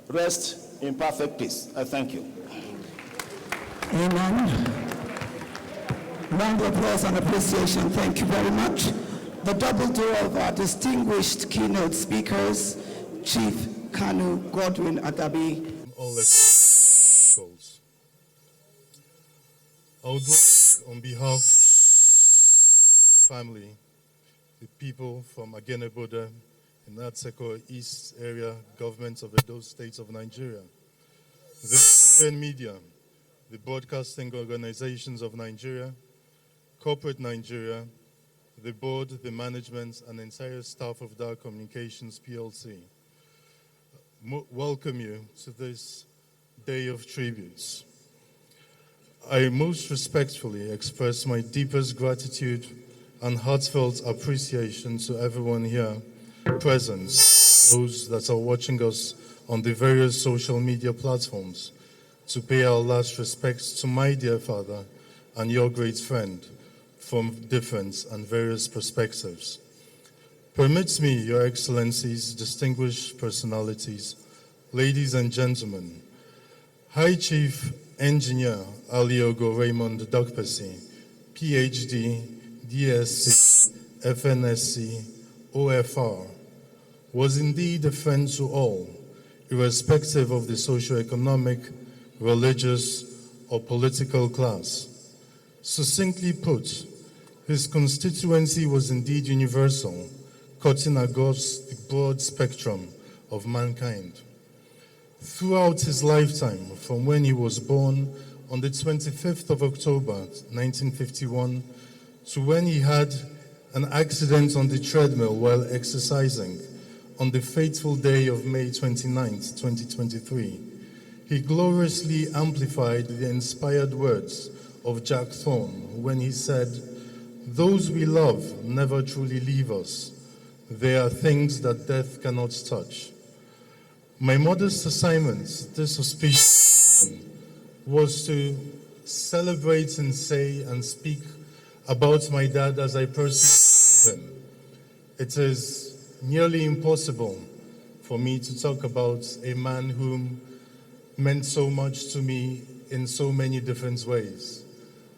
rest in perfect peace. I thank you. Amen. Round of applause and appreciation. Thank you very much. The double door of our distinguished keynote speakers, Chief Kanu Godwin Adabi. All its goals. I would like, on behalf of the family, the people from Ageneboda and Atseko East area governments of those states of Nigeria, the Nigerian media, the broadcasting organizations of Nigeria, corporate Nigeria, the board, the management, and entire staff of Dark Communications PLC. Welcome you to this day of tributes. I most respectfully express my deepest gratitude and heartfelt appreciation to everyone here present, those that are watching us on the various social media platforms, to pay our last respects to my dear father and your great friend from different and various perspectives. Permit me, Your Excellencies, distinguished personalities, ladies and gentlemen, High Chief Engineer Aleogho Raymond Dokpesi, PhD, DSc, FNSC, OFR, was indeed a friend to all, irrespective of the socioeconomic, religious, or political class. Succinctly put, his constituency was indeed universal, cutting across the broad spectrum of mankind. Throughout his lifetime, from when he was born on the 25th of October, 1951, to when he had an accident on the treadmill while exercising on the fateful day of May 29, 2023, he gloriously amplified the inspired words of Jack Thorne when he said, "Those we love never truly leave us. They are things that death cannot touch." My modest assignment this auspicious evening was to celebrate and say and speak about my dad as I personally knew him. It is nearly impossible for me to talk about a man whom meant so much to me in so many different ways.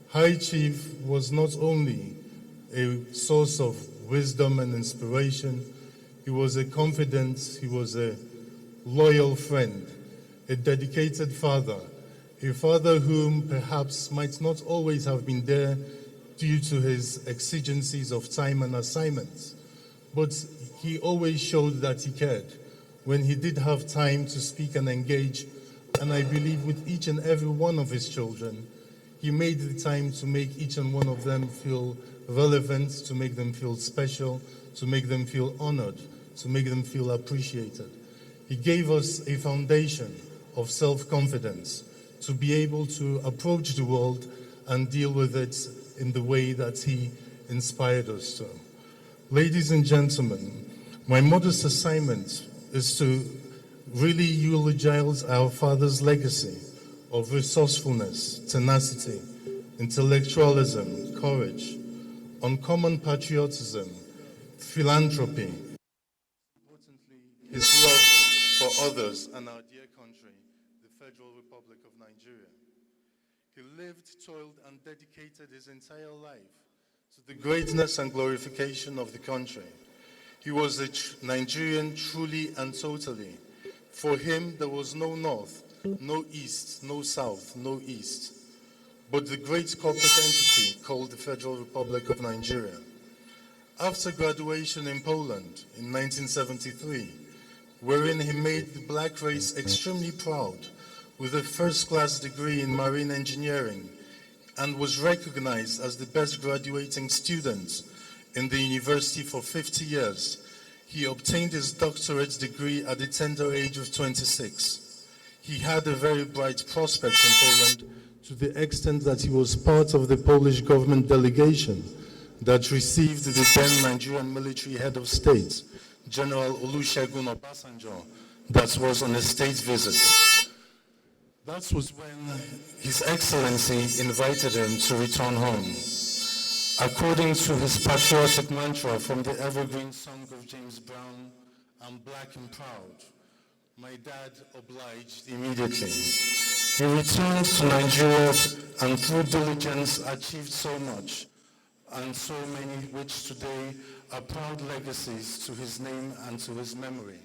High Chief was not only a source of wisdom and inspiration, he was a confidant, he was a loyal friend, a dedicated father, a father whom perhaps might not always have been there due to his exigencies of time and assignments, but he always showed that he cared. When he did have time to speak and engage, and I believe with each and every one of his children, he made the time to make each and one of them feel relevant, to make them feel special, to make them feel honored, to make them feel appreciated. He gave us a foundation of self-confidence to be able to approach the world and deal with it in the way that he inspired us to. Ladies and gentlemen, my modest assignment is to really eulogize our father's legacy of resourcefulness, tenacity, intellectualism, courage, uncommon patriotism, philanthropy, importantly, his love for others and our dear country, the Federal Republic of Nigeria. He lived, toiled, and dedicated his entire life to the greatness and glorification of the country. He was a Nigerian truly and totally. For him, there was no north, no east, no south, no east, but the great corporate entity called the Federal Republic of Nigeria. After graduation in Poland in 1973, wherein he made the black race extremely proud with a first-class degree in marine engineering and was recognized as the best graduating student in the university for 50 years, he obtained his doctorate degree at the tender age of 26. He had a very bright prospect in Poland to the extent that he was part of the Polish government delegation that received the then Nigerian military head of state, General Olusegun Obasanjo, that was on a state visit. That was when His Excellency invited him to return home. According to his patriotic mantra from the evergreen song of James Brown, "I'm black and proud," my dad obliged immediately. He returned to Nigeria and through diligence achieved so much, and so many which today are proud legacies to his name and to his memory.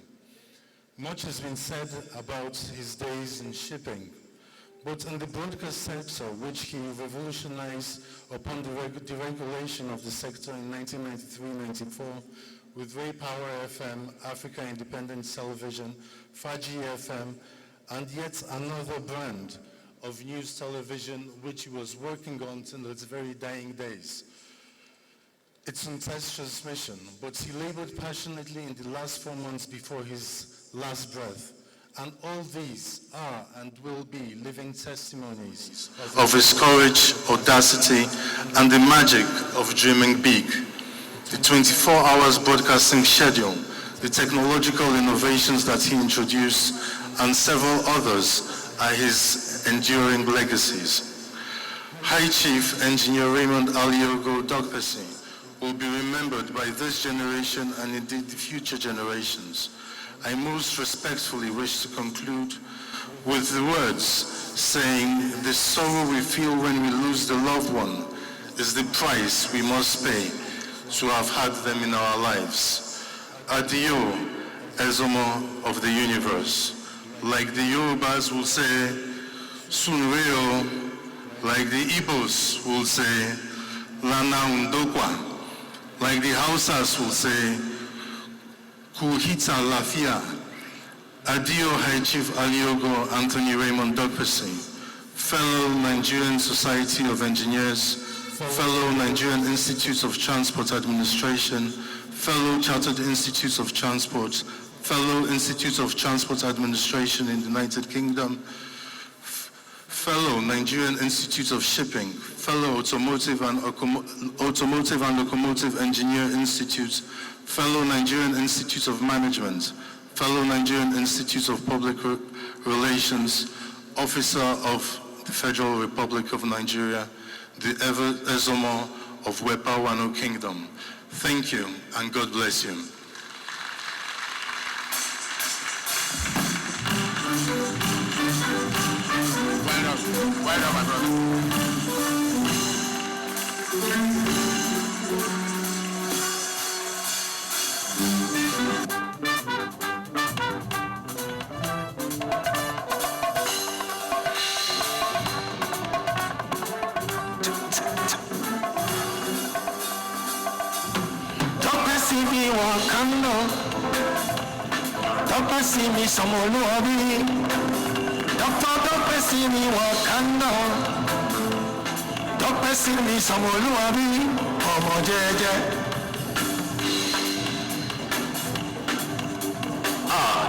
Much has been said about his days in shipping, but in the broadcast sector, which he revolutionized upon the deregulation of the sector in 1993-94 with Ray Power FM, Africa Independent Television, Faji FM, and yet another brand of news television which he was working on till its very dying days. It's in test transmission, but he labored passionately in the last 4 months before his last breath. And all these are and will be living testimonies of his courage, audacity, and the magic of dreaming big. The 24 hours broadcasting schedule, the technological innovations that he introduced, and several others are his enduring legacies. High Chief Engineer Raymond Aleogho Dokpesi will be remembered by this generation and indeed the future generations I most respectfully wish to conclude with the words saying, the sorrow we feel when we lose the loved one is the price we must pay to have had them in our lives. Adio, Ezomo of the universe. Like the Yorubas will say, Sunreo. Like the Igbos will say, Lana Undokwa. Like the Hausas will say, Kuhita Lafia. Adio High Chief Aleogho Anthony Raymond Dokpesi, fellow Nigerian Society of Engineers, fellow Nigerian Institutes of Transport Administration, fellow Chartered Institutes of Transport, fellow Institutes of Transport Administration in the United Kingdom, fellow Nigerian Institute of Shipping, fellow Automotive and Locomotive Engineer Institute, fellow Nigerian Institute of Management, fellow Nigerian Institute of Public Relations, officer of the Federal Republic of Nigeria, the Ezomo of Wepawano Kingdom. Thank you, and God bless you. Well done, my brother. Dokpesi wakando, Dokpesi mi somoluabi, Dr. Dokpesi mi wakando, Dokpesi mi somoluabi, ọmọ jẹ́jẹ́.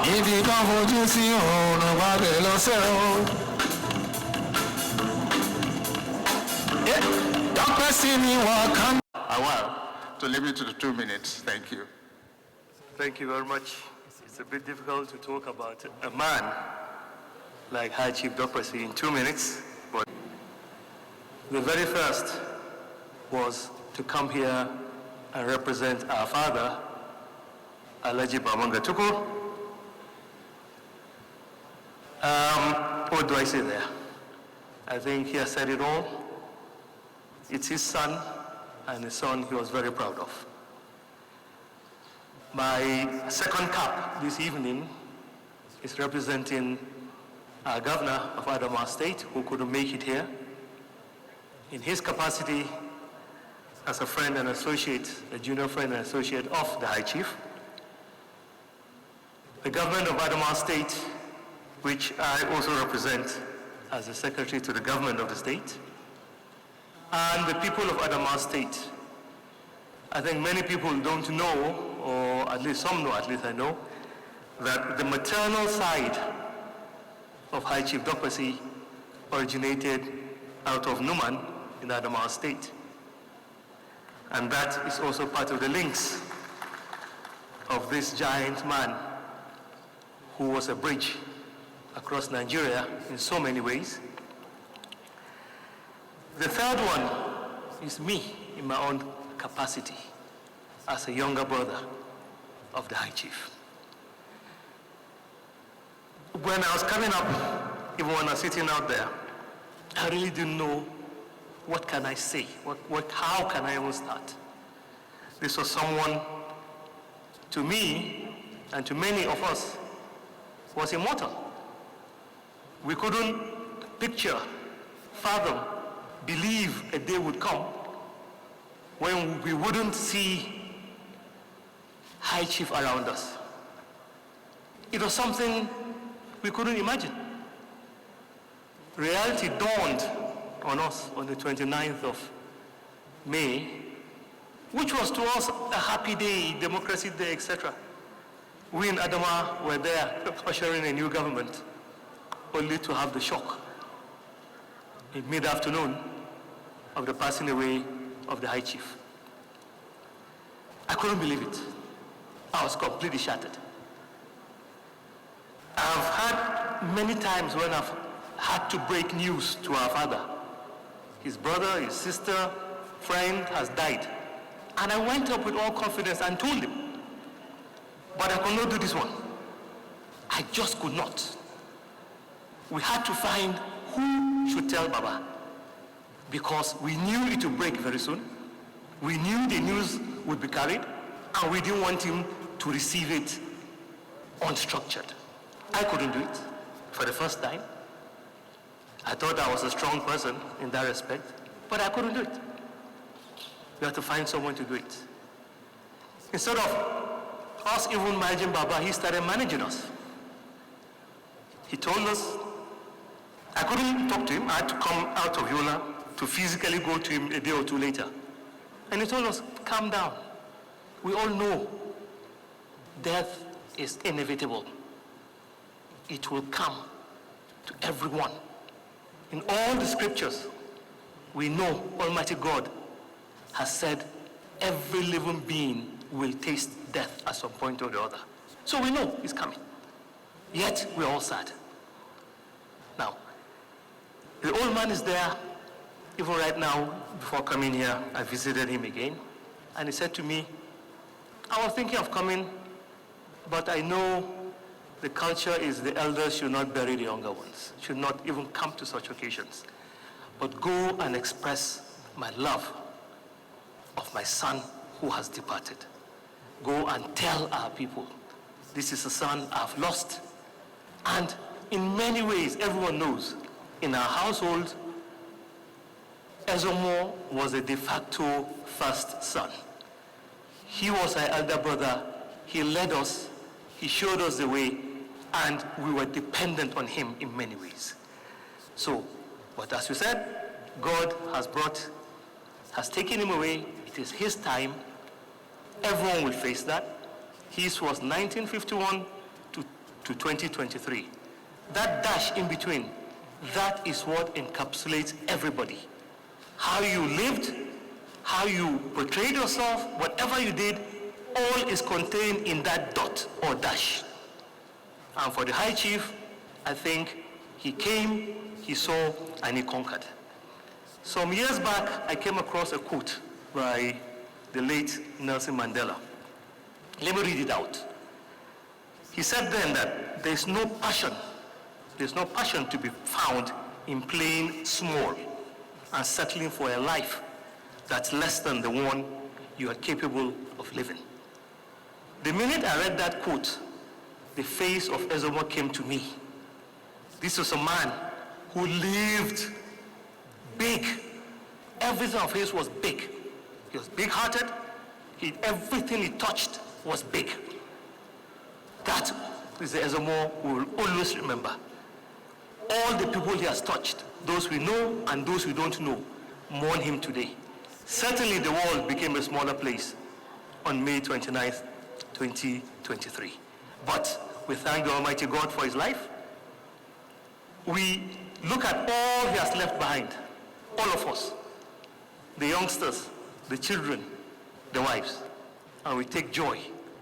Níbi kan fojú sí òòrùn wà bẹ̀ lọ́sẹ̀ o. Dokpesi mi wakando. To limit to the 2 minutes. Thank you. Thank you very much. It's a bit difficult to talk about a man like High Chief Dokpesi in 2 minutes, but the very first was to come here and represent our father, Alhaji Bamanga Tukur. What do I say there? I think he has said it all. It's his son, and a son he was very proud of. My second cap this evening is representing our governor of Adamawa State, who couldn't make it here. In his capacity as a friend and associate, a junior friend and associate of the High Chief, the government of Adamawa State, which I also represent as the secretary to the government of the state, and the people of Adamawa State. I think many people don't know, or at least some know, at least I know, that the maternal side of High Chief Dokpesi originated out of Numan in Adamawa State. And that is also part of the links of this giant man who was a bridge across Nigeria in so many ways. The third one is me in my own capacity as a younger brother of the High Chief. When I was coming up, even when I was sitting out there, I really didn't know what can I say, how can I even start. This was someone, to me, and to many of us, was immortal. We couldn't picture, fathom, believe a day would come when we wouldn't see High Chief around us. It was something we couldn't imagine. Reality dawned on us on the 29th of May, which was to us a happy day, democracy day, etc. We in Adamawa were there ushering a new government, only to have the shock in mid-afternoon of the passing away of the High Chief. I couldn't believe it. I was completely shattered. I've had many times when I've had to break news to our father. His brother, his sister, friend has died. And I went up with all confidence and told him. But I could not do this one. I just could not. We had to find who should tell Baba, because we knew it would break very soon. We knew the news would be carried, and we didn't want him to receive it unstructured. I couldn't do it for the first time. I thought I was a strong person in that respect, but I couldn't do it. We had to find someone to do it. Instead of us even managing Baba, he started managing us. He told us, I couldn't talk to him. I had to come out of Yola to physically go to him a day or two later. And he told us, calm down. We all know death is inevitable. It will come to everyone. In all the scriptures, we know Almighty God has said every living being will taste death at some point or the other. So we know it's coming. Yet we're all sad. Now, the old man is there. Even right now, before coming here, I visited him again. And he said to me, I was thinking of coming, but I know the culture is the elders should not bury the younger ones, should not even come to such occasions. But go and express my love of my son who has departed. Go and tell our people, this is a son I've lost. And in many ways, everyone knows, in our household, Ezomo was a de facto first son. He was our elder brother. He led us, he showed us the way, and we were dependent on him in many ways. So, but as you said, God has taken him away. It is his time. Everyone will face that. His was 1951 to 2023. That dash in between, that is what encapsulates everybody. How you lived, how you portrayed yourself, whatever you did, all is contained in that dot or dash. And for the High Chief, I think he came, he saw, and he conquered. Some years back, I came across a quote by the late Nelson Mandela. Let me read it out. He said then that there's no passion to be found in playing small and settling for a life that's less than the one you are capable of living. The minute I read that quote, the face of Ezomo came to me. This was a man who lived big. Everything of his was big. He was big-hearted. Everything he touched was big. That is the Ezomo we will always remember. All the people he has touched, those we know and those we don't know, mourn him today. Certainly the world became a smaller place on May 29th, 2023. But we thank the Almighty God for his life. We look at all he has left behind, all of us, the youngsters, the children, the wives, and we take joy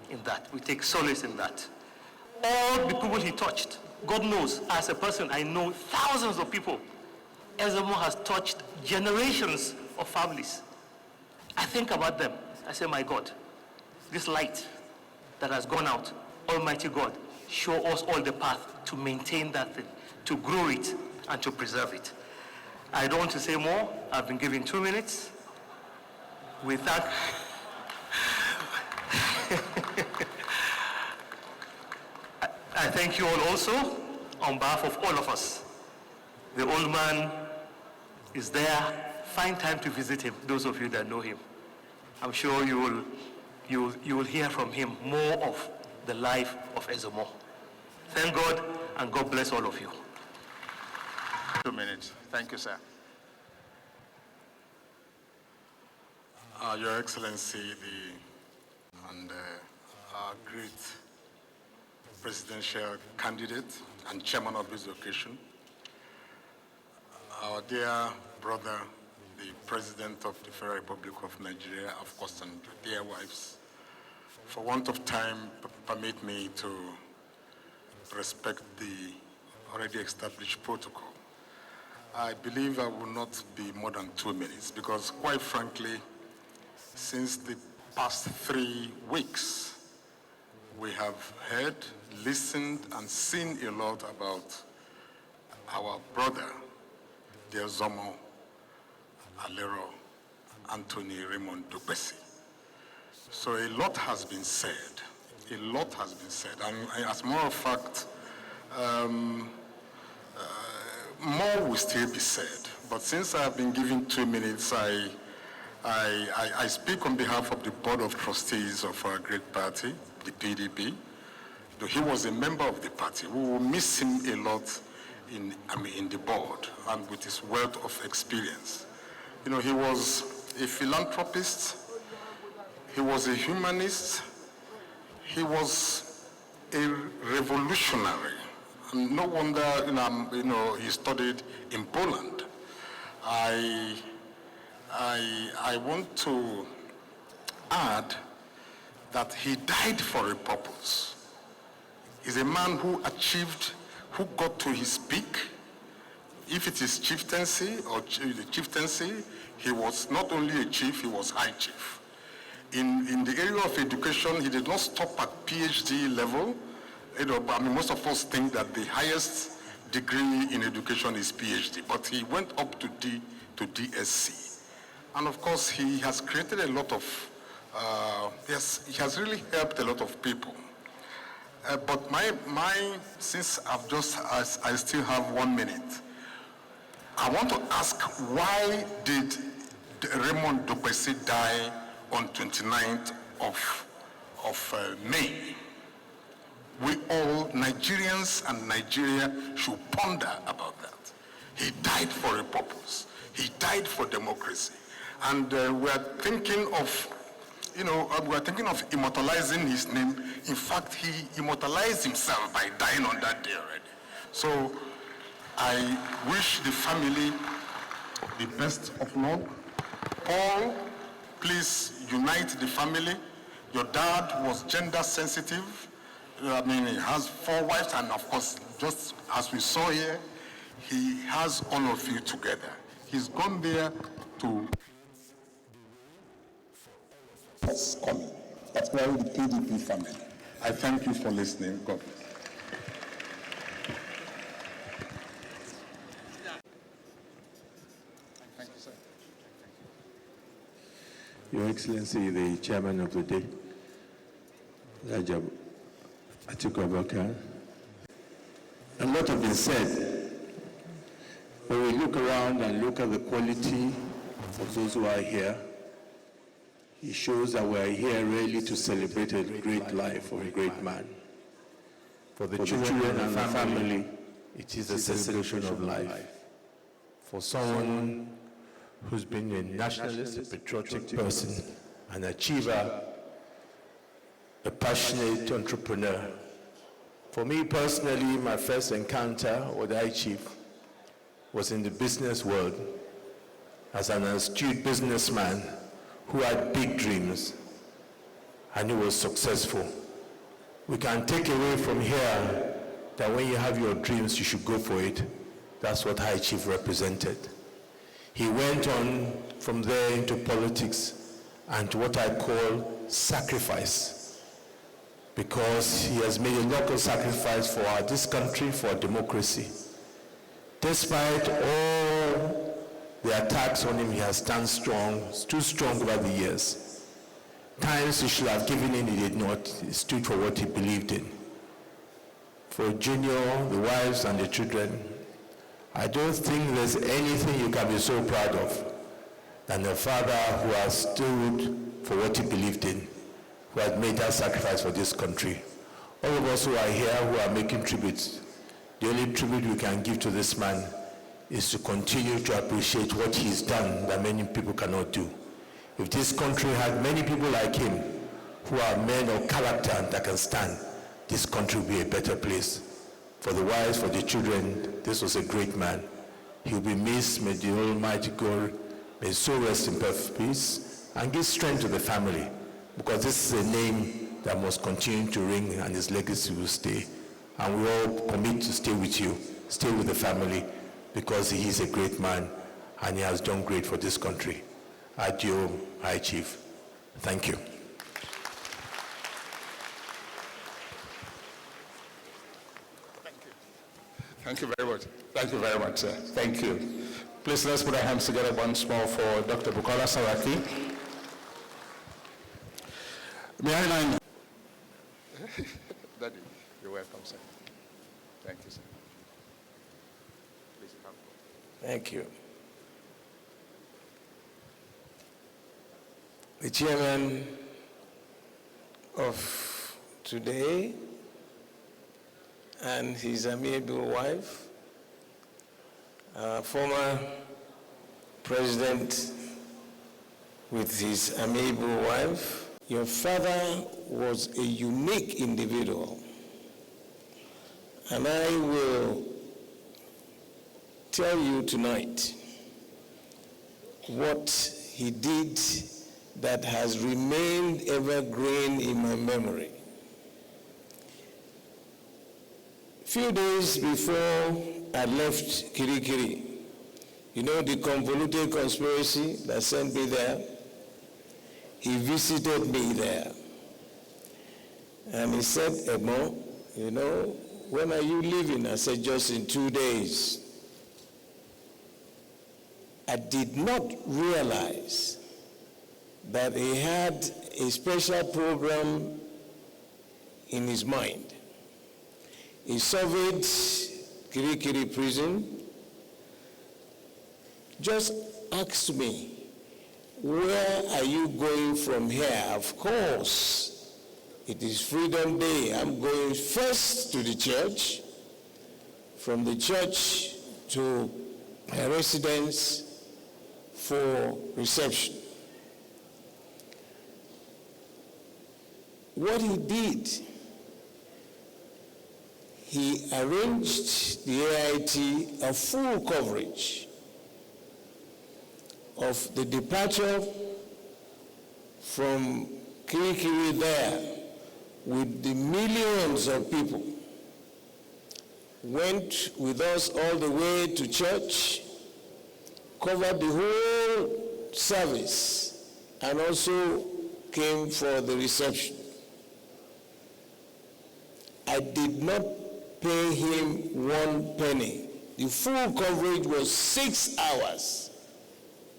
in that. We take solace in that. All the people he touched, God knows, as a person, I know thousands of people. Ezomo has touched generations of families. I think about them. I say, my God, this light that has gone out, Almighty God, show us all the path to maintain that thing, to grow it, and to preserve it. I don't want to say more. I've been given 2 minutes. We thank... I thank you all also on behalf of all of us. The old man is there. Find time to visit him, those of you that know him. I'm sure you will hear from him more of the life of Ezomo. Thank God, and God bless all of you. 2 minutes. Thank you, sir. Your Excellency, our great presidential candidate and chairman of this occasion, our dear brother, the President of the Federal Republic of Nigeria, of course, and dear wives, for want of time, permit me to respect the already established protocol. I believe I will not be more than 2 minutes because, quite frankly, since the past 3 weeks, we have heard, listened, and seen a lot about our brother, dear Zomo Alero Anthony Raymond Dokpesi. So a lot has been said. A lot has been said. And as a matter of fact, more will still be said. But since I have been given 2 minutes, I speak on behalf of the Board of Trustees of our great party, the PDP. Though he was a member of the party, we will miss him a lot in the board and with his wealth of experience. You know, he was a philanthropist, he was a humanist, he was a revolutionary. And no wonder, he studied in Poland. I want to add that he died for a purpose. He's a man who got to his peak. If it is chieftaincy or the chieftaincy, he was not only a chief, he was high chief. In the area of education, he did not stop at PhD level. Most of us think that the highest degree in education is PhD, but he went up to DSc. And of course, he has created a lot of, he has really helped a lot of people. But since I still have 1 minute, I want to ask, why did Raymond Dokpesi die on 29th of May? We all, Nigerians and Nigeria, should ponder about that. He died for a purpose. He died for democracy. And we are thinking of, immortalizing his name. In fact, he immortalized himself by dying on that day already. So I wish the family the best of luck. Paul, please unite the family. Your dad was gender sensitive. He has 4 wives, and of course, just as we saw here, he has all of you together. He's gone there to us coming, particularly the PDP family. I thank you for listening. God bless. Thank you, sir. Your Excellency, the Chairman of the Day, Rajab Atiku Abubakar. A lot has been said. When we look around and look at the quality of those who are here, it shows that we are here really to celebrate a great life of a great man. For the children and the family, it is a celebration of life. For someone who's been a nationalist, a patriotic person, an achiever, a passionate entrepreneur. For me personally, my first encounter with the High Chief was in the business world as an astute businessman who had big dreams and who was successful. We can take away from here that when you have your dreams, you should go for it. That's what High Chief represented. He went on from there into politics and to what I call sacrifice, because he has made a local sacrifice for this country, for democracy. Despite all the attacks on him, he has stand strong, stood strong over the years. Times he should have given in, he did not. He stood for what he believed in. For Junior, the wives and the children, I don't think there's anything you can be so proud of than a father who has stood for what he believed in, who has made that sacrifice for this country. All of us who are here, who are making tributes, the only tribute we can give to this man is to continue to appreciate what he's done that many people cannot do. If this country had many people like him, who are men of character that can stand, this country will be a better place. For the wives, for the children, this was a great man. He will be missed. May the Almighty God, may his soul rest in perfect peace and give strength to the family, because this is a name that must continue to ring and his legacy will stay. And we all commit to stay with you, stay with the family, because he is a great man and he has done great for this country. Adieu, High Chief. Thank you. Thank you very much. Thank you very much, sir. Thank you. Please, let's put our hands together once more for Dr. Bukola Saraki. May I now... Daddy, you're welcome, sir. Thank you, sir. Please come. Thank you. The chairman of today and his amiable wife, former president with his amiable wife. Your father was a unique individual, and I will tell you tonight what he did that has remained evergreen in my memory. A few days before I left Kirikiri, you know the convoluted conspiracy that sent me there? He visited me there. And he said, Emo, you know, when are you leaving? I said, just in 2 days. I did not realize that he had a special program in his mind. He surveyed Kirikiri prison, just asked me, where are you going from here? Of course, it is Freedom Day. I'm going first to the church, from the church to my residence for reception. What he did, he arranged the AIT a full coverage of the departure from Kirikiri there with the millions of people. Went with us all the way to church, covered the whole service, and also came for the reception. I did not pay him 1 penny. The full coverage was 6 hours,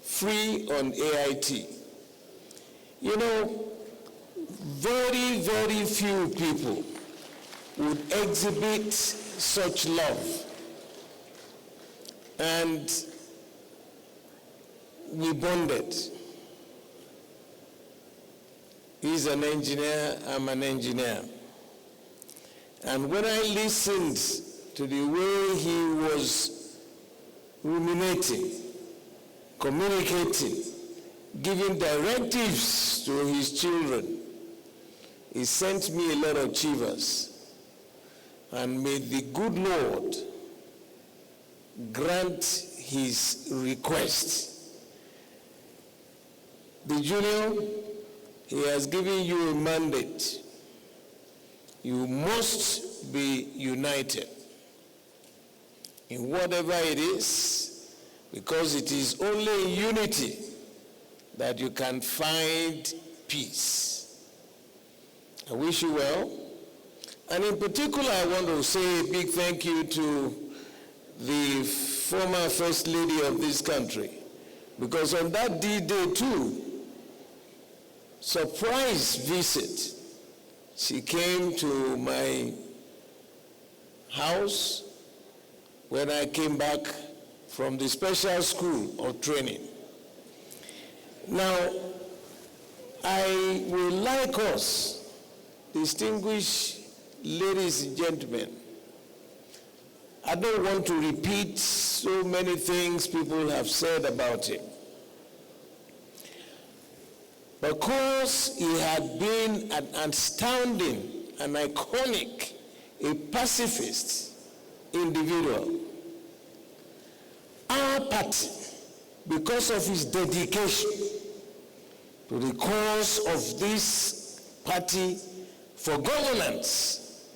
free on AIT. You know, very, very few people would exhibit such love. And we bonded. He's an engineer, I'm an engineer. And when I listened to the way he was ruminating, communicating, giving directives to his children, he sent me a lot of chivas. And may the good Lord grant his request. The junior, he has given you a mandate. You must be united in whatever it is, because it is only in unity that you can find peace. I wish you well. And in particular, I want to say a big thank you to the former First Lady of this country, because on that D-Day too, surprise visit, she came to my house when I came back from the special school of training. Now, I would like us, distinguished ladies and gentlemen, I don't want to repeat so many things people have said about him. Because he had been an astounding, an iconic, a pacifist individual, our party, because of his dedication to the cause of this party for governance,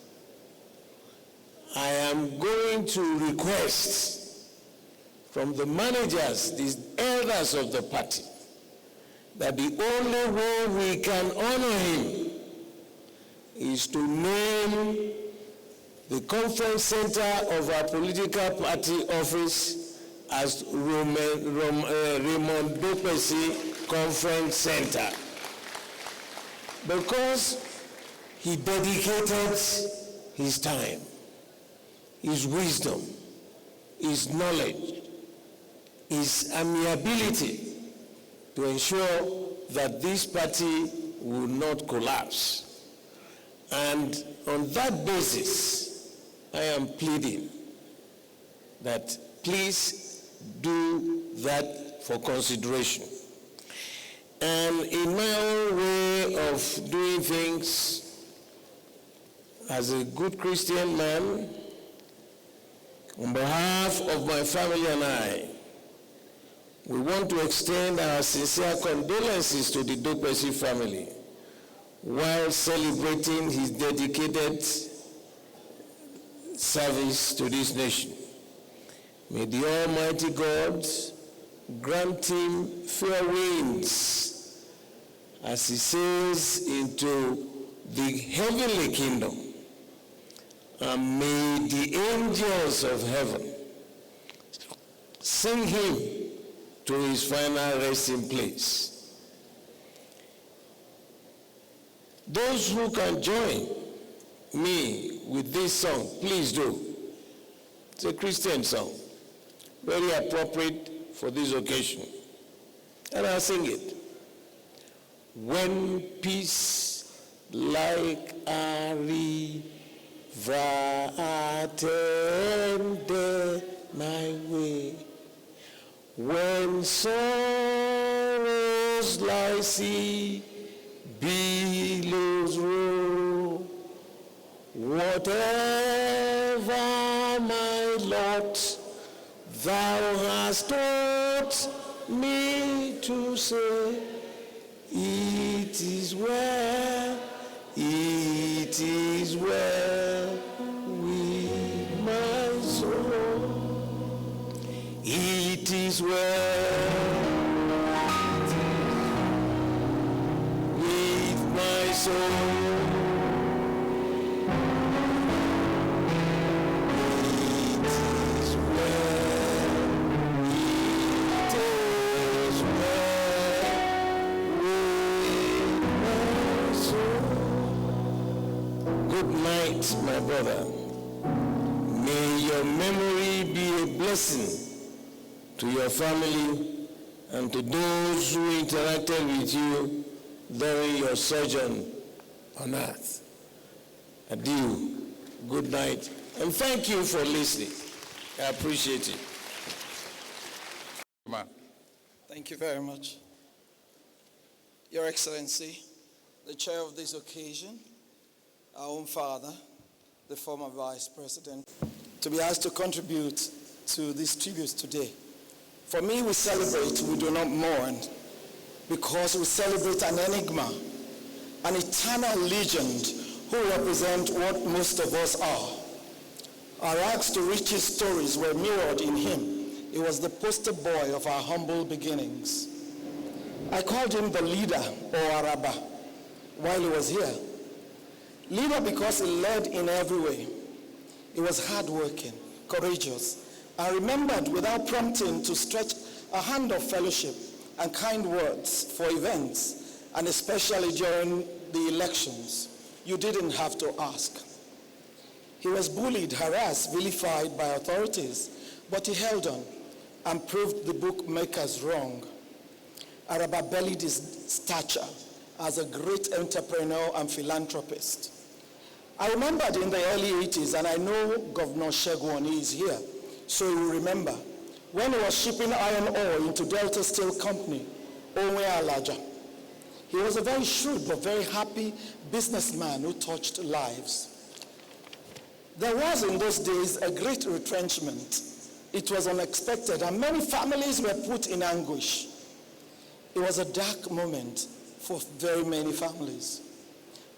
I am going to request from the managers, the elders of the party, that the only way we can honor him is to name the conference center of our political party office as Raymond Dokpesi Conference Center, because he dedicated his time, his wisdom, his knowledge, his amiability to ensure that this party will not collapse. And on that basis, I am pleading that please do that for consideration. And in my own way of doing things, as a good Christian man, on behalf of my family and I, we want to extend our sincere condolences to the Dokpesi family while celebrating his dedicated service to this nation. May the Almighty God grant him fair winds as he sails into the heavenly kingdom, and may the angels of heaven sing him to his final resting place. Those who can join me with this song, please do. It's a Christian song, very appropriate for this occasion. And I'll sing it. When peace like a river attended my way, when sorrows like sea billows roll, whatever my lot thou hast taught me to say, it is well with my soul. It is well with my soul. My brother, may your memory be a blessing to your family and to those who interacted with you during your sojourn on earth. Adieu, good night, and thank you for listening. I appreciate it. Thank you very much. Your Excellency, the chair of this occasion, our own father, the former Vice President, to be asked to contribute to these tributes today. For me, we celebrate, we do not mourn, because we celebrate an enigma, an eternal legend who represent what most of us are. Our rags to riches stories were mirrored in him. He was the poster boy of our humble beginnings. I called him the leader, or Araba, while he was here. Leader because he led in every way. He was hardworking, courageous, and remembered without prompting to stretch a hand of fellowship and kind words for events, and especially during the elections. You didn't have to ask. He was bullied, harassed, vilified by authorities, but he held on and proved the bookmakers wrong. Araba bellied his stature as a great entrepreneur and philanthropist. I remembered in the early 80s, and I know Governor Shegun is here, so he will remember, when he was shipping iron ore into Delta Steel Company, Onwe Alaja. He was a very shrewd but very happy businessman who touched lives. There was in those days a great retrenchment. It was unexpected, and many families were put in anguish. It was a dark moment for very many families.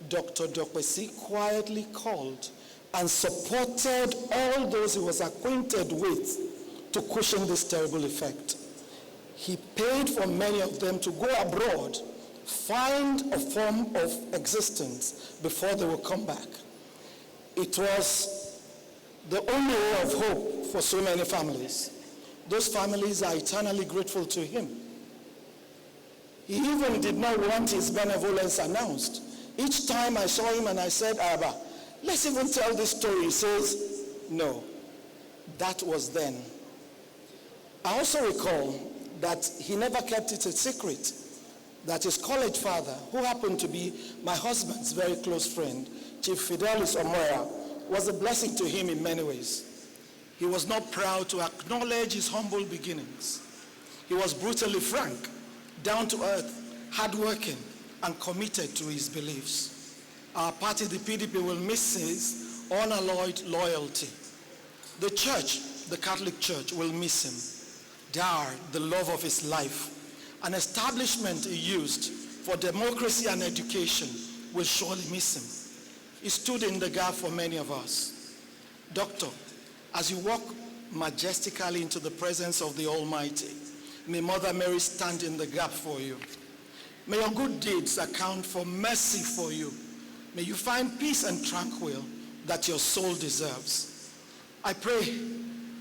Dr. Dokpesi quietly called and supported all those he was acquainted with to cushion this terrible effect. He paid for many of them to go abroad, find a form of existence before they would come back. It was the only ray of hope for so many families. Those families are eternally grateful to him. He even did not want his benevolence announced. Each time I saw him and I said, Abba, let's even tell this story. He says, no, that was then. I also recall that he never kept it a secret that his college father, who happened to be my husband's very close friend, Chief Fidelis Omoya, was a blessing to him in many ways. He was not proud to acknowledge his humble beginnings. He was brutally frank, down to earth, hardworking, and committed to his beliefs. Our party, the PDP, will miss his unalloyed loyalty. The church, the Catholic Church, will miss him. Dar, the love of his life, an establishment he used for democracy and education, will surely miss him. He stood in the gap for many of us. Doctor, as you walk majestically into the presence of the Almighty, may Mother Mary stand in the gap for you. May your good deeds account for mercy for you. May you find peace and tranquil that your soul deserves. I pray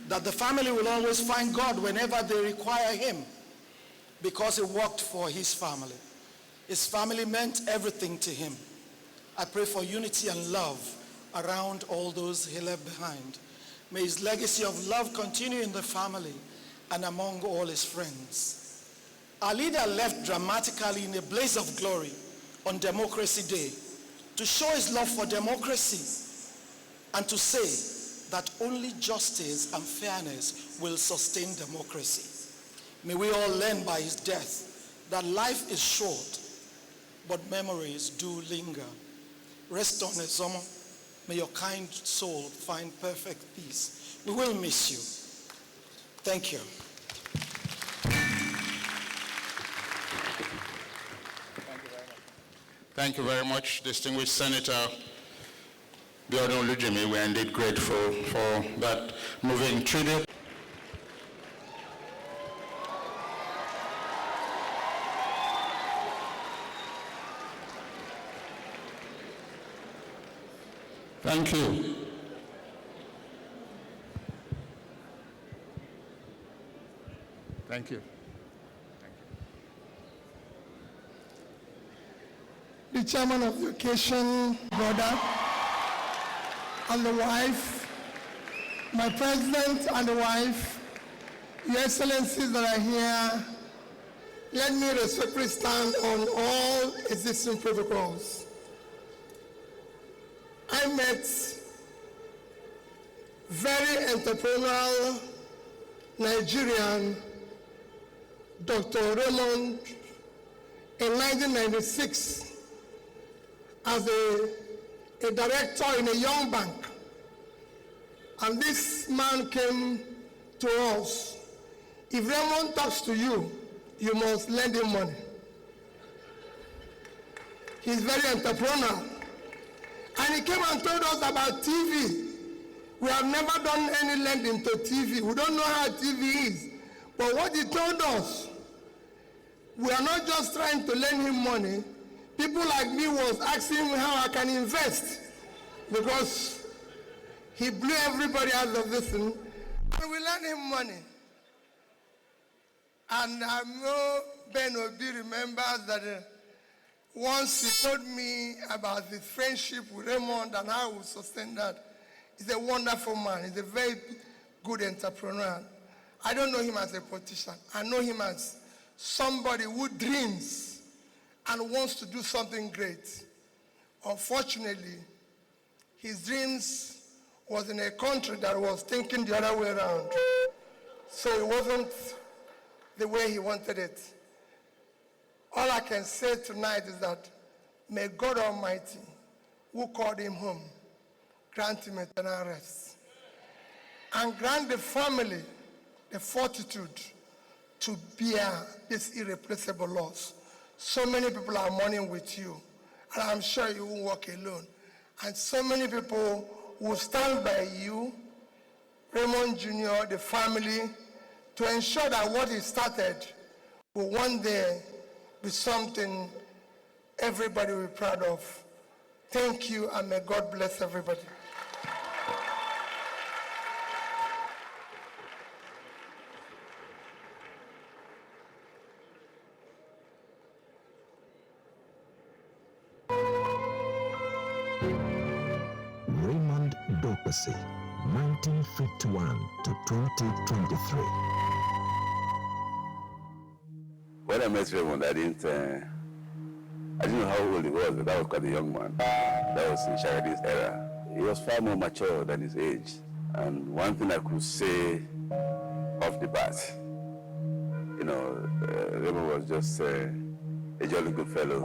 that the family will always find God whenever they require him, because he worked for his family. His family meant everything to him. I pray for unity and love around all those he left behind. May his legacy of love continue in the family and among all his friends. Our leader left dramatically in a blaze of glory on Democracy Day to show his love for democracy and to say that only justice and fairness will sustain democracy. May we all learn by his death that life is short, but memories do linger. Rest on Ezomo. May your kind soul find perfect peace. We will miss you. Thank you. Thank you very much, distinguished Senator Biodun Olujimi. We are indeed grateful for that moving tribute. Thank you. Thank you. The chairman of the occasion, brother, and the wife, my president and the wife, your excellencies that are here, let me respectfully stand on all existing protocols. I met very entrepreneurial Nigerian Dr. Raymond in 1996 as a director in a young bank. And this man came to us. If Raymond talks to you, you must lend him money. He's very entrepreneurial. And he came and told us about TV. We have never done any lending to TV. We don't know how TV is. But what he told us, we are not just trying to lend him money. People like me was asking him how I can invest, because he blew everybody out of this thing. And we lent him money. And I know Ben Obi remembers that once he told me about his friendship with Raymond and how we sustain that. He's a wonderful man. He's a very good entrepreneur. I don't know him as a politician. I know him as somebody who dreams and wants to do something great. Unfortunately, his dreams was in a country that was thinking the other way around. So it wasn't the way he wanted it. All I can say tonight is that may God Almighty, who called him home, grant him eternal rest. And grant the family the fortitude to bear this irreplaceable loss. So many people are mourning with you, and I'm sure you won't walk alone. And so many people will stand by you, Raymond Jr., the family, to ensure that what he started will one day be something everybody will be proud of. Thank you, and may God bless everybody. Dokpesi, 1951 to 2023. When I met Raymond, I didn't know how old he was, but I was quite a young man. That was in Shagadi's era. He was far more mature than his age. And one thing I could say off the bat, you know, Raymond was just a jolly good fellow.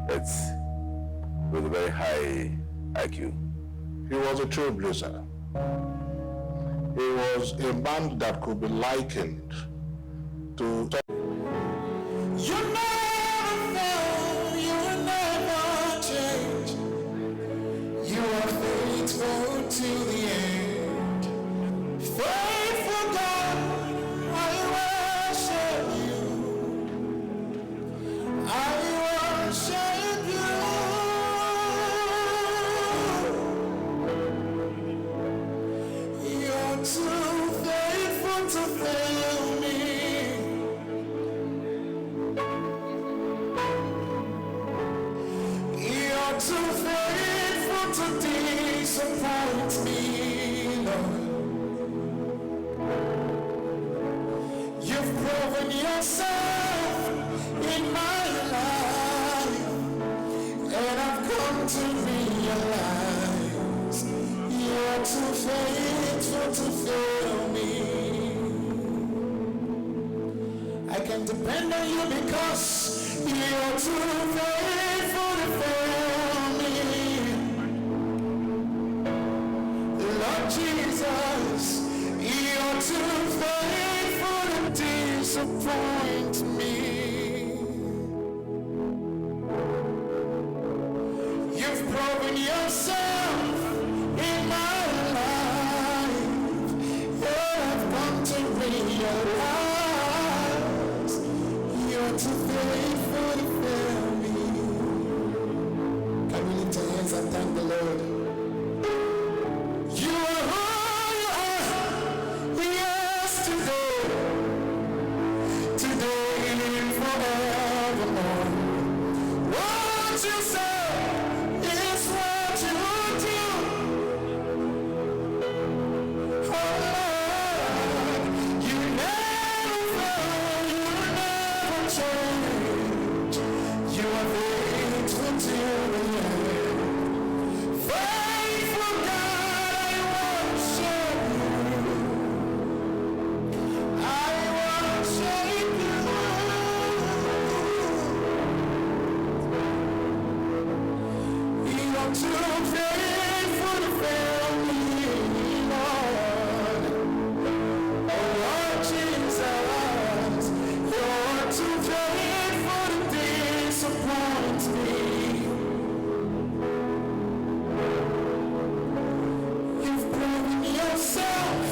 But with a very high IQ. He was a trailblazer. He was a man that could be likened to... You never fail, you will never change. You are faithful to the end. Faithful God, I worship you. I worship you. You're too faithful to fail me. You're too faithful to disappoint me, Lord. You've proven yourself in my life, and I've come to realize you're too faithful to fail me. I can depend on you because you're too faithful to fail me. Lord Jesus, you're too faithful to disappoint me. You've proven yourself in my life, and I've come to realize you're too faithful to fail me. Can we lift our hands and thank the Lord? You are who you are, yesterday, today, and forevermore. What you say is what you do. Oh Lord, you never fail, you never change. You are faithful to the end. Faithful God, I worship you. I worship you. You are too faithful to fail me, Lord. Oh Lord Jesus, you're too faithful to disappoint me. You've proven yourself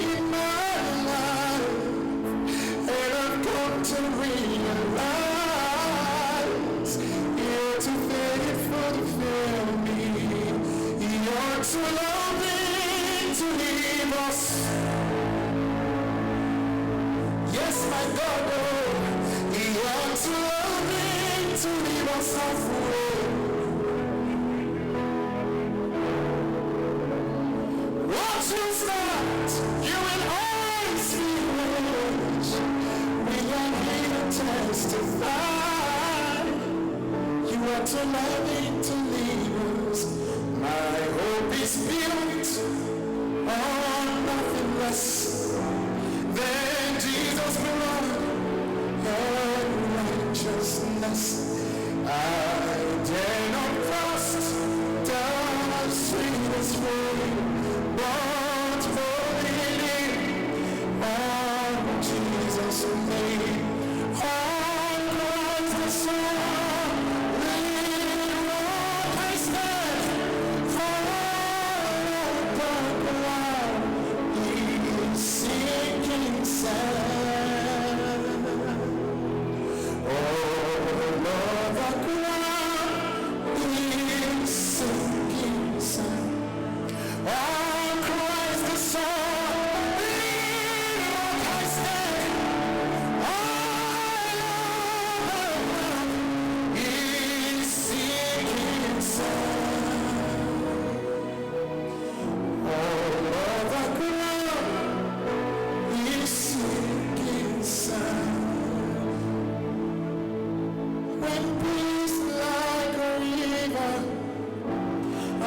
in my life, and I've come to realize you're too faithful to fail me. You're too loving to leave us. Yes, my God, oh, you're too loving to leave us halfway. What you start, you will always finish. We are here to testify. You are too loving to leave us. My hope is built on nothing less than Jesus' blood and righteousness. I dare not trust the sweetest way, but believe on Jesus' name. On Christ the Son, lean on I stand, for the ground is sinking sand. Oh Lord, the ground is sinking sand. On Christ the Son, lean on I stand. Oh Lord, is sinking sand.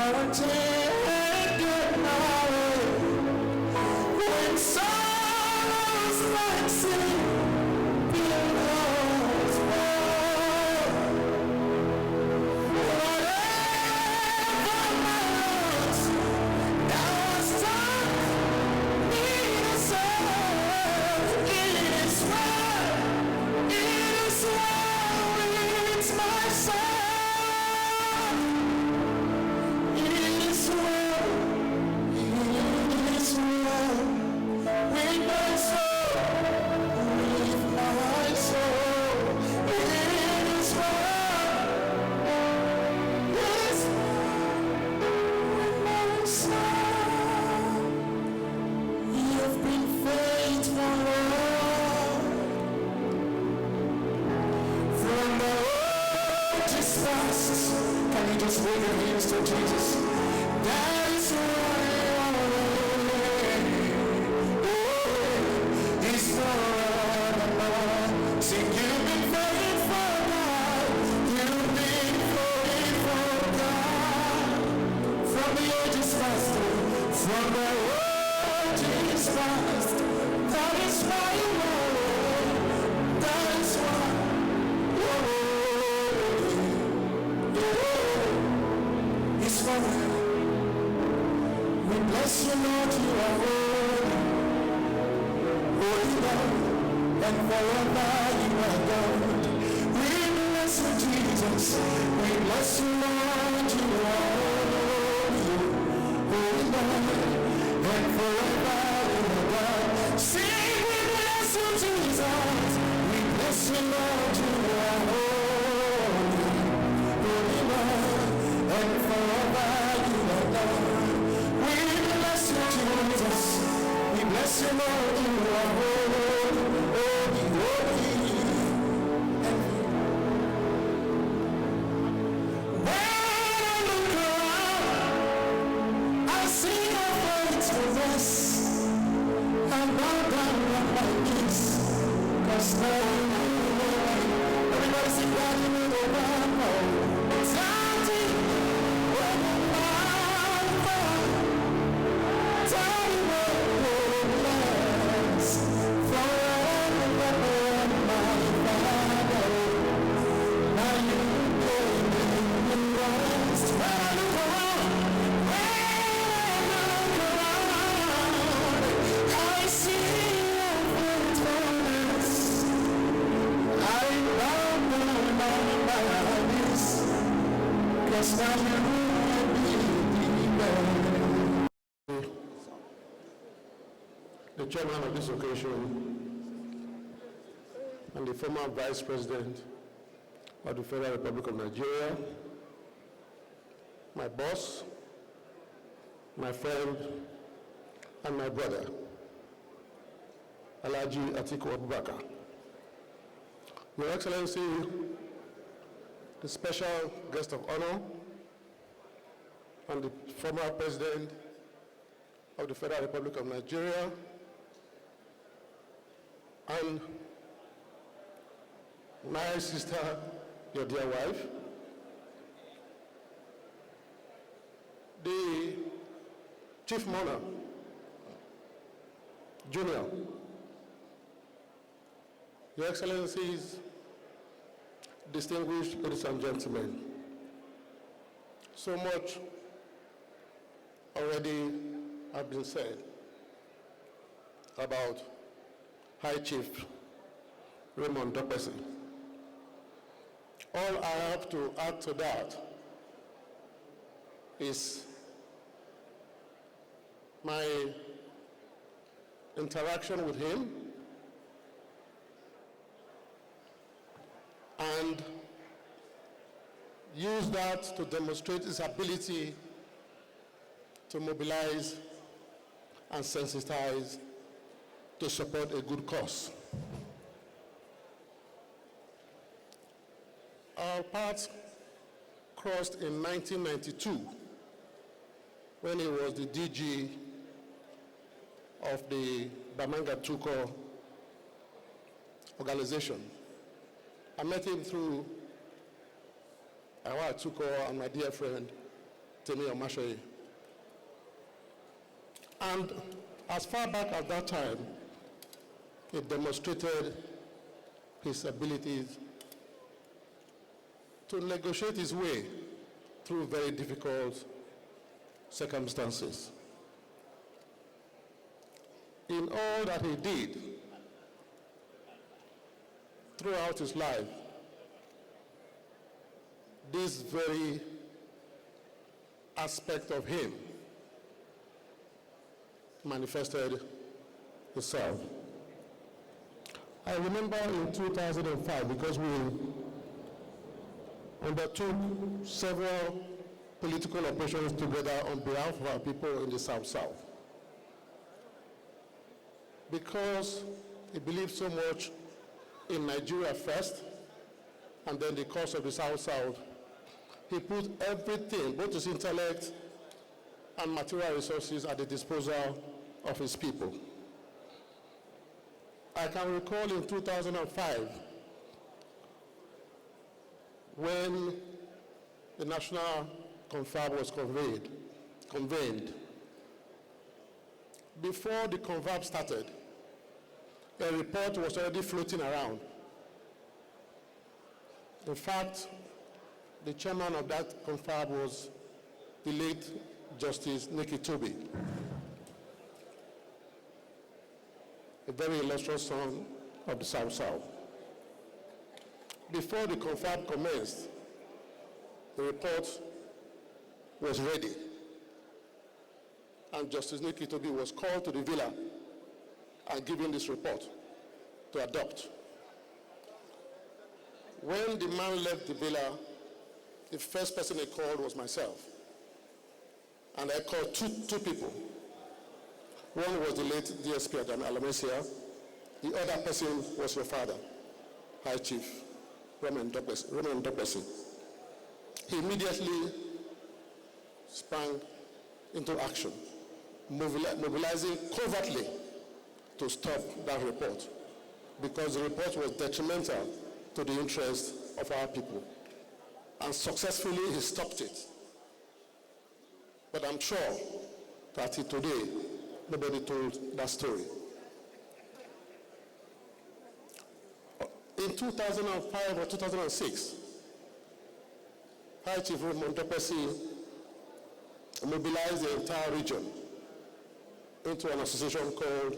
take it away. When sorrows like sin billows roll, whatever my loss, now it's time me to serve. It is well with my soul. It is well with my soul, with my soul. It is well, yes, with my soul. You've been faithful, Lord, from the ages past. Can you just wave your hands to Jesus? That is why He's forevermore. Sing, you've been faithful, God. You've been faithful, God. From the ages past, from the ages past. That is why you are. That is why. He's forever. We bless you, Lord, you are holy. Holy God, and forever you are God. We bless you, Jesus. We bless you, Lord, you are holy. Holy God, and forever you are God. Sing, we bless you, Jesus. We bless you, Lord, you are holy. Holy God, and forever you are God. We bless you, Jesus. We bless you, Lord, you are holy, holy, holy. When I look around, I see your faithfulness. I bow down on my knees, 'cause now you know. Everybody sing that you know the one. Daddy, when I'm Daddy, forever my Father. Now you gave me rest. When I look around, I see your faithfulness. I bow down on my knees, 'cause now you the chairman of this occasion and the former vice president of the Federal Republic of Nigeria, my boss, my friend, and my brother, Alhaji Atiku Abubakar. Your Excellency, the special guest of honor, and the former president of the Federal Republic of Nigeria, and my sister, your dear wife, the Chief Mourner, Junior, Your Excellencies, distinguished ladies and gentlemen, so much already have been said about High Chief Raymond Dokpesi. All I have to add to that is my interaction with him and use that to demonstrate his ability to mobilize and sensitize to support a good cause. Our paths crossed in 1992 when he was the DG of the Bamanga Tuko organization. I met him through Awa Tuko and my dear friend, Temi Omashoyi. And as far back as that time, he demonstrated his abilities to negotiate his way through very difficult circumstances. In all that he did throughout his life, this very aspect of him manifested itself. I remember in 2005, because we undertook several political operations together on behalf of our people in the South-South. Because he believed so much in Nigeria first, and then the cause of the South-South, he put everything, both his intellect and material resources, at the disposal of his people. I can recall in 2005, when the National Confab was convened. Before the Confab started, a report was already floating around. In fact, the chairman of that Confab was the late Justice Nicky Toby, a very illustrious son of the South-South. Before the Confab commenced, the report was ready, and Justice Nicky Toby was called to the villa and given this report to adopt. When the man left the villa, the first person he called was myself. And I called two people. One was the late DSP Adam Alamesia. The other person was your father, High Chief Raymond Dokpesi. He immediately sprang into action, mobilizing covertly to stop that report, because the report was detrimental to the interests of our people. And successfully he stopped it. But I'm sure that today, nobody told that story. In 2005 or 2006, High Chief Raymond Dokpesi mobilized the entire region into an association called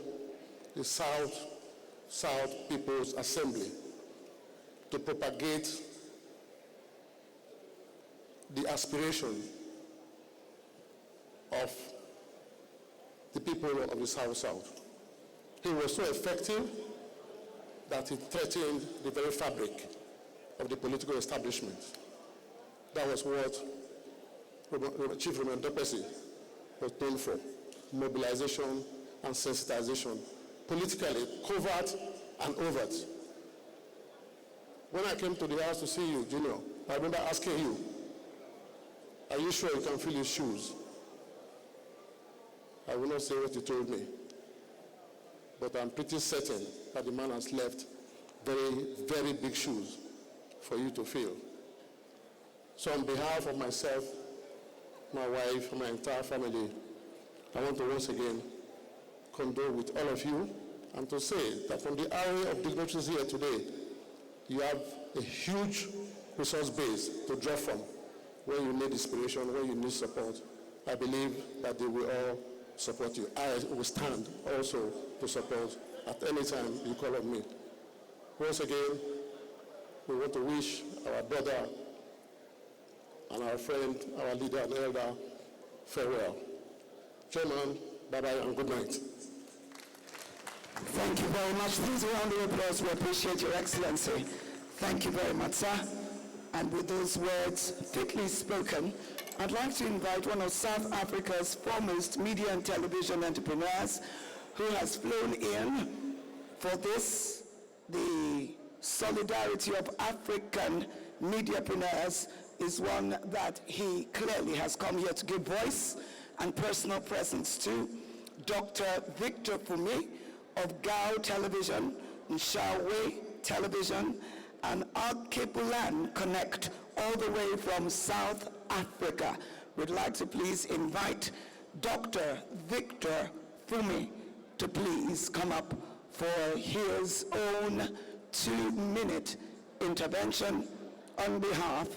the South People's Assembly to propagate the aspiration of the people of the South-South. He was so effective that he threatened the very fabric of the political establishment. That was what Chief Raymond Dokpesi was known for: mobilization and sensitization, politically, covert and overt. When I came to the house to see you, Junior, I remember asking you, are you sure you can fill his shoes? I will not say what you told me, but I'm pretty certain that the man has left very, very big shoes for you to fill. So on behalf of myself, my wife, and my entire family, I want to once again condole with all of you and to say that from the array of dignitaries here today, you have a huge resource base to draw from when you need inspiration, when you need support. I believe that they will all support you. I will stand also to support at any time you call on me. Once again, we want to wish our brother and our friend, our leader and elder, farewell. Chairman, bye-bye and good night. Thank you very much. Please, a round of applause. We appreciate your excellency. Thank you very much, sir. And with those words fitly spoken, I'd like to invite one of South Africa's foremost media and television entrepreneurs who has flown in for this, the solidarity of African mediapreneurs is one that he clearly has come here to give voice and personal presence to. Dr. Victor Fumi of Gao Television, Nshawe Television, and Arkipulan Connect, all the way from South Africa. we'd like to please invite Dr. Victor Fumi to please come up for his own 2-minute intervention on behalf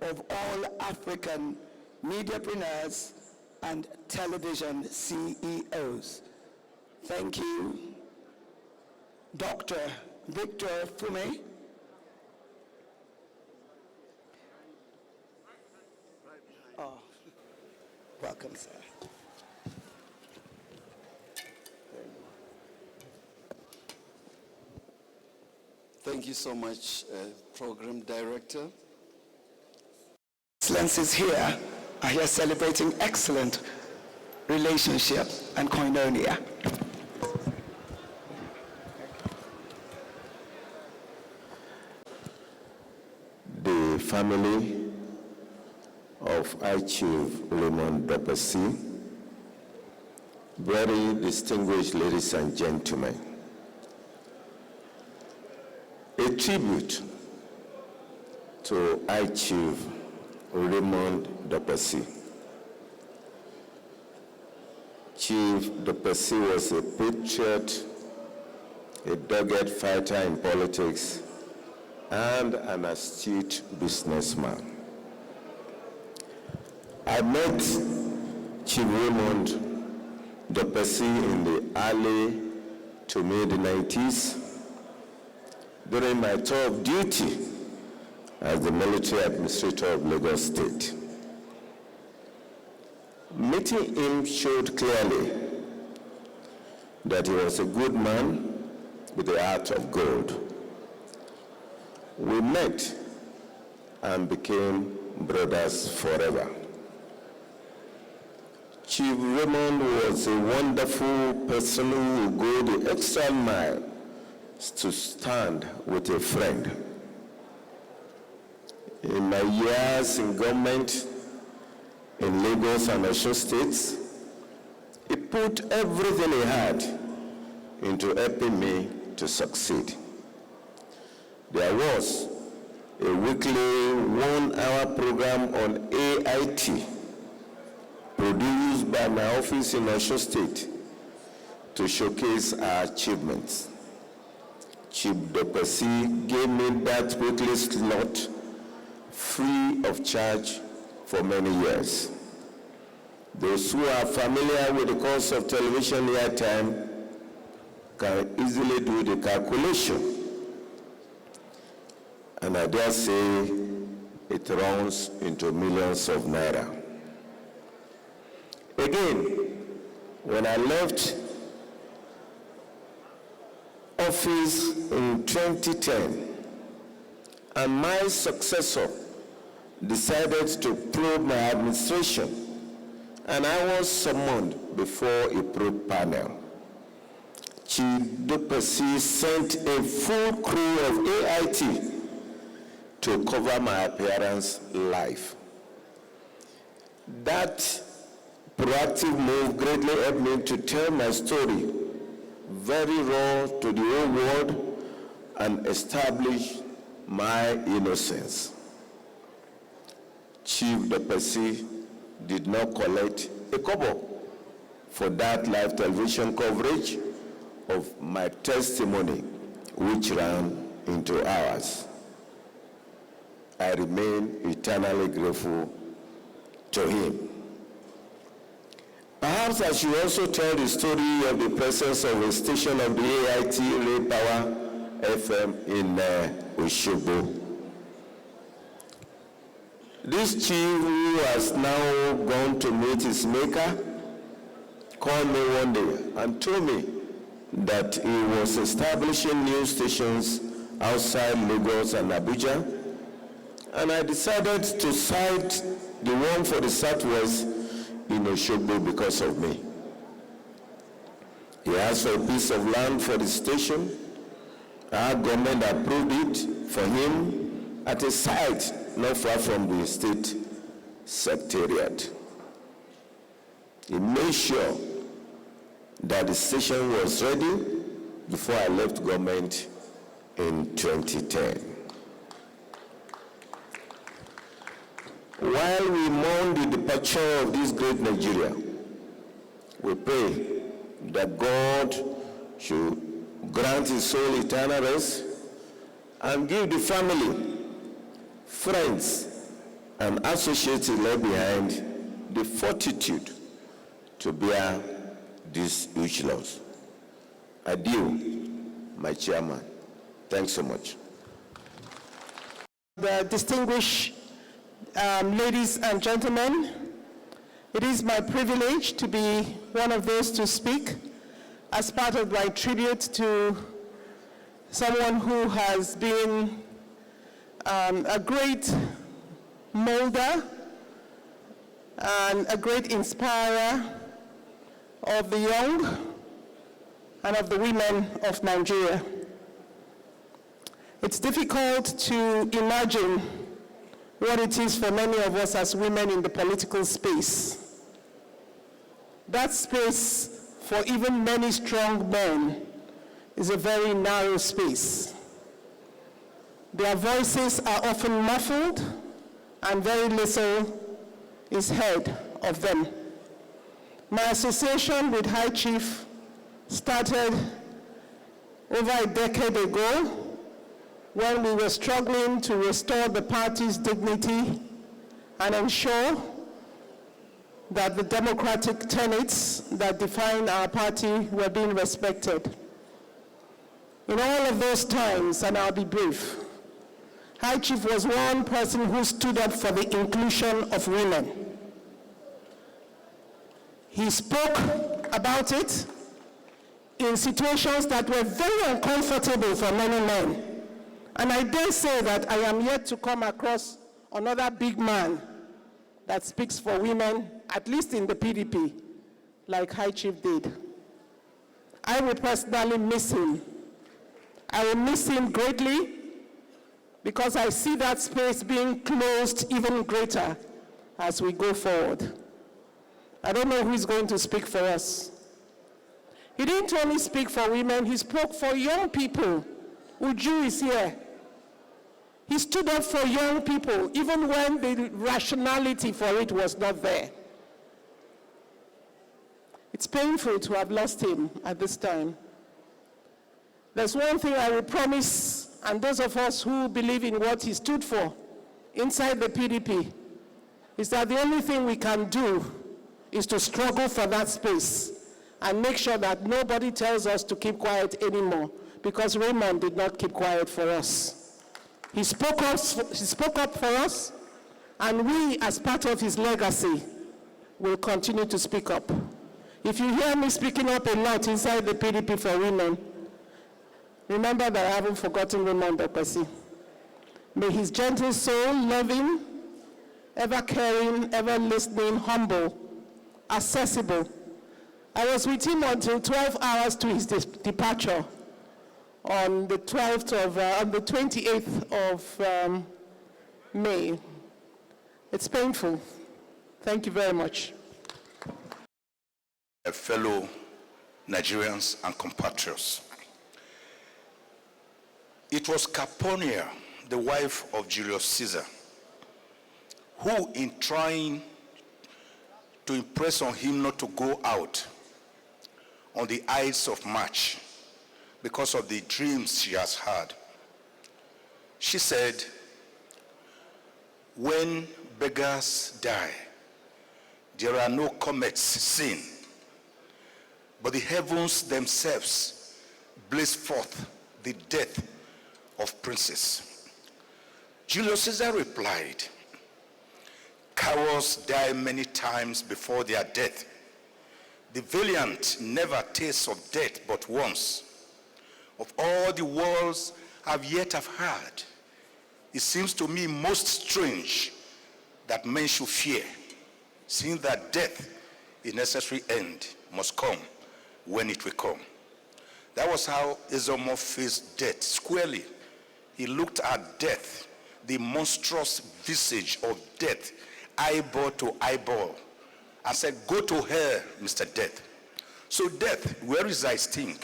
of all African mediapreneurs and television CEOs. Thank you. Dr. Victor Fumi. Oh, welcome, sir. Thank you so much, Program Director. Excellencies here are here celebrating excellent relationship and koinonia. The family of Chief Raymond Dokpesi, very distinguished ladies and gentlemen, a tribute to Chief Raymond Dokpesi. Chief Dokpesi was a patriot, a dogged fighter in politics, and an astute businessman. I met Chief Raymond Dokpesi in the early to mid-90s during my tour of duty as the military administrator of Lagos State. Meeting him showed clearly that he was a good man with a heart of gold. We met and became brothers forever. Chief Raymond was a wonderful person who would go the extra mile to stand with a friend. In my years in government in Lagos and Osun states, he put everything he had into helping me to succeed. There was a weekly 1-hour program on AIT produced by my office in Osun State to showcase our achievements. Chief Dokpesi gave me that weekly slot free of charge for many years. Those who are familiar with the cost of television airtime can easily do the calculation. And I dare say it runs into millions of naira. Again, when I left office in 2010, and my successor decided to probe my administration, and I was summoned before a probe panel. Chief Dokpesi sent a full crew of AIT to cover my appearance live. That proactive move greatly helped me to tell my story very raw to the whole world and establish my innocence. Chief Dokpesi did not collect a kobo for that live television coverage of my testimony, which ran into hours. I remain eternally grateful to him. Perhaps I should also tell the story of the presence of a station of the AIT Ray Power FM in Osogbo. This chief, who has now gone to meet his maker, called me one day and told me that he was establishing new stations outside Lagos and Abuja, and I decided to cite the one for the Southwest in Osogbo because of me. He asked for a piece of land for the station. Our government approved it for him at a site not far from the state secretariat. He made sure that the station was ready before I left government in 2010. While we mourn the departure of this great Nigeria, we pray that God should grant his soul eternal rest and give the family, friends, and associates left behind the fortitude to bear this huge loss. Adieu, my chairman. Thanks so much. The distinguished ladies and gentlemen, it is my privilege to be one of those to speak as part of my tribute to someone who has been a great molder and a great inspirer of the young and of the women of Nigeria. It's difficult to imagine what it is for many of us as women in the political space. That space for even many strong men is a very narrow space. Their voices are often muffled and very little is heard of them. My association with High Chief started over a decade ago when we were struggling to restore the party's dignity and ensure that the democratic tenets that define our party were being respected. In all of those times, and I'll be brief, High Chief was one person who stood up for the inclusion of women. He spoke about it in situations that were very uncomfortable for many men. And I dare say that I am yet to come across another big man that speaks for women, at least in the PDP, like High Chief did. I will personally miss him. I will miss him greatly because I see that space being closed even greater as we go forward. I don't know who is going to speak for us. He didn't only speak for women, he spoke for young people. Uju is here. He stood up for young people, even when the rationality for it was not there. It's painful to have lost him at this time. There's one thing I will promise, and those of us who believe in what he stood for inside the PDP, is that the only thing we can do is to struggle for that space and make sure that nobody tells us to keep quiet anymore, because Raymond did not keep quiet for us. He spoke up for us, and we, as part of his legacy, will continue to speak up. If you hear me speaking up a lot inside the PDP for women, remember that I haven't forgotten Raymond Dokpesi. May his gentle soul, loving, ever caring, ever listening, humble, accessible. I was with him until 12 hours to his departure on the 28th of May. It's painful. Thank you very much. Fellow Nigerians and compatriots. It was Caponia, the wife of Julius Caesar, who, in trying to impress on him not to go out on the Ides of March because of the dreams she has had, she said, "When beggars die, there are no comets seen, but the heavens themselves blaze forth the death of princes." Julius Caesar replied, "Cowards die many times before their death. The valiant never taste of death but once. Of all the worlds I've yet have heard, it seems to me most strange that men should fear, seeing that death, a necessary end, must come when it will come." That was how Ezomo faced death squarely. He looked at death, the monstrous visage of death, eyeball to eyeball, and said, "Go to hell, Mr. Death." So death, where is thy sting?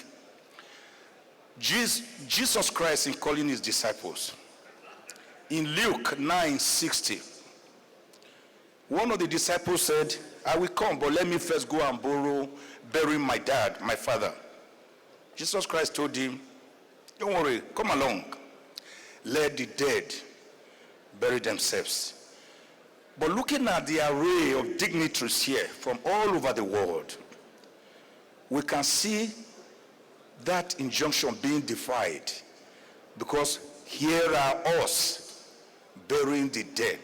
Jesus Christ, in calling his disciples, in Luke 9:60, One of the disciples said, I will come, but let me first go and bury my dad, my father. Jesus Christ told him, don't worry, come along. Let the dead bury themselves. But looking at the array of dignitaries here from all over the world, we can see that injunction being defied, because here are us burying the dead.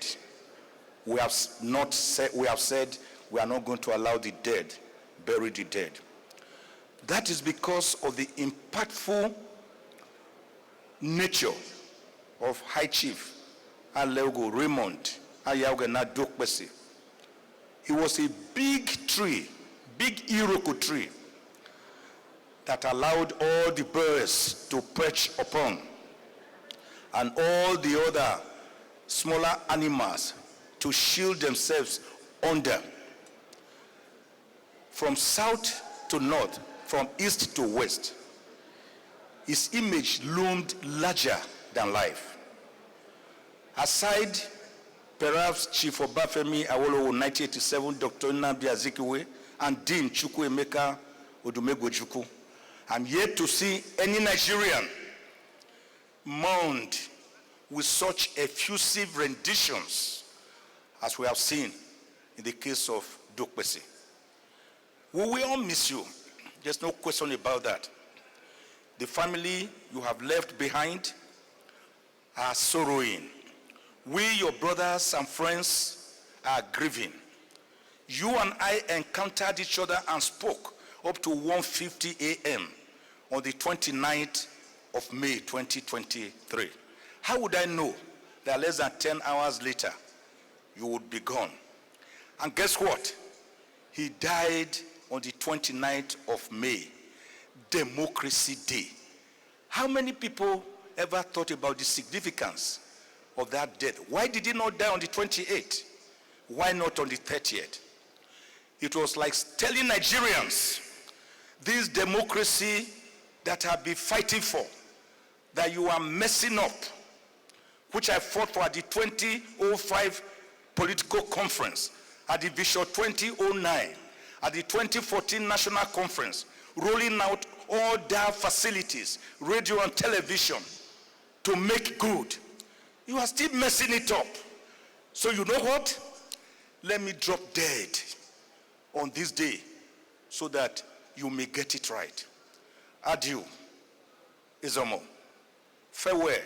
We have said we are not going to allow the dead bury the dead. That is because of the impactful nature of High Chief Aleogho Raymond Aleogho Dokpesi. He was a big tree, big Iroko tree, that allowed all the birds to perch upon, and all the other smaller animals to shield themselves under. From south to north, from east to west, his image loomed larger than life. Aside, perhaps Chief Obafemi Awolowo 1987, Dr. Nnamdi Azikiwe, and Dean Chukwuemeka Odumegwu, I'm yet to see any Nigerian mourned with such effusive renditions as we have seen in the case of Dokpesi. We will all miss you. There's no question about that. The family you have left behind are sorrowing. We, your brothers and friends, are grieving. You and I encountered each other and spoke up to 1:50 a.m. on the 29th of May, 2023. How would I know that less than 10 hours later, you would be gone? And guess what? He died on the 29th of May, Democracy Day. How many people ever thought about the significance of that death? Why did he not die on the 28th? Why not on the 30th? It was like telling Nigerians, this democracy that I've been fighting for, that you are messing up, which I fought for at the 2005 political conference, at the Vision 2009, at the 2014 National Conference, rolling out all their facilities, radio and television, to make good. You are still messing it up. So you know what? Let me drop dead on this day so that you may get it right. Adieu, Izomo. Farewell,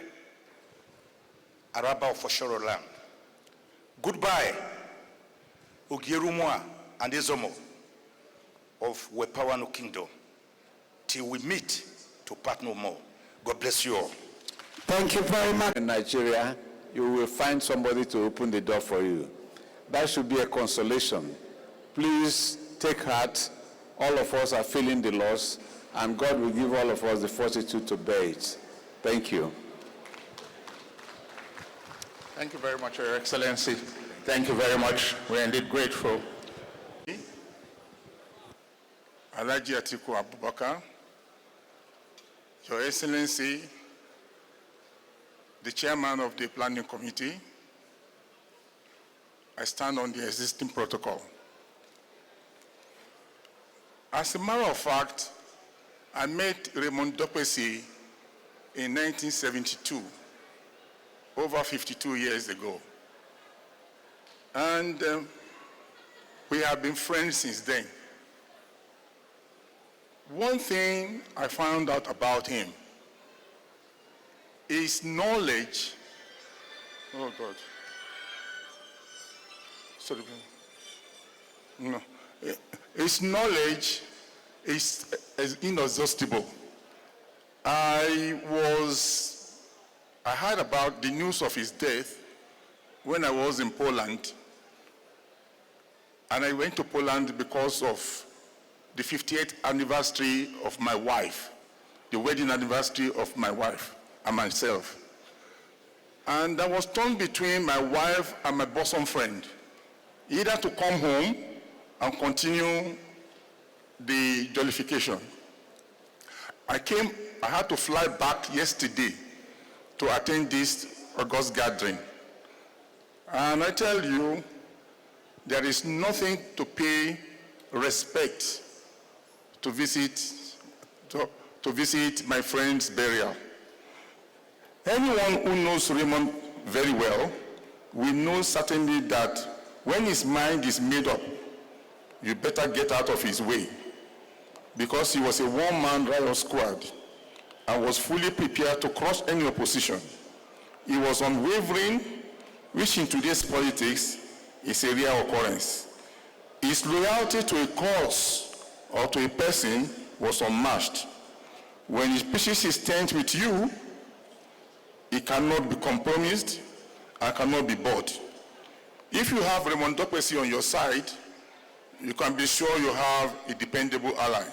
Araba of Oshoro land. Goodbye, Ogierumwa and Izomo of Wepawano Kingdom. Till we meet to part no more. God bless you all. Thank you very much. In Nigeria, you will find somebody to open the door for you. That should be a consolation. Please take heart. All of us are feeling the loss, and God will give all of us the fortitude to bear it. Thank you. Thank you very much, Your Excellency. Thank you very much. We're indeed grateful. Alhaji Atiku Abubakar, Your Excellency, the Chairman of the Planning Committee, I stand on the existing protocol. As a matter of fact, I met Raymond Dokpesi in 1972, over 52 years ago. And we have been friends since then. One thing I found out about him is knowledge. Oh God. Sorry. No. His knowledge is inexhaustible. I heard about the news of his death when I was in Poland. And I went to Poland because of the 58th anniversary of my wife, the wedding anniversary of my wife and myself. And I was torn between my wife and my bosom friend, either to come home and continue the jollification. I had to fly back yesterday to attend this August gathering. And I tell you, there is nothing to pay respect to visit my friend's burial. Anyone who knows Raymond very well will know certainly that when his mind is made up, you better get out of his way, because he was a one-man riot squad and was fully prepared to crush any opposition. He was unwavering, which in today's politics is a rare occurrence. His loyalty to a cause or to a person was unmatched. When he pitches his tent with you, he cannot be compromised and cannot be bought. If you have Raymond Dokpesi on your side, you can be sure you have a dependable ally.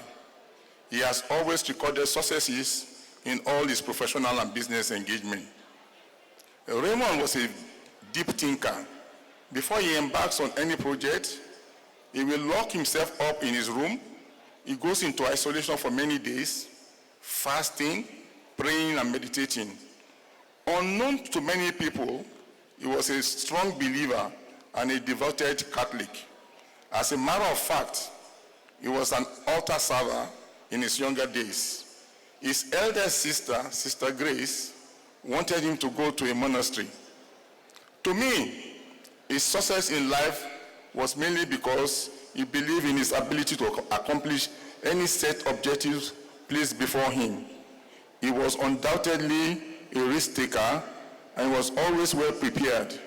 He has always recorded successes in all his professional and business engagement. Raymond was a deep thinker. Before he embarks on any project, he will lock himself up in his room. He goes into isolation for many days, fasting, praying, and meditating. Unknown to many people, he was a strong believer and a devoted Catholic. As a matter of fact, he was an altar server in his younger days. His eldest sister, Sister Grace, wanted him to go to a monastery. To me, his success in life was mainly because he believed in his ability to accomplish any set objectives placed before him. He was undoubtedly a risk taker and was always well prepared.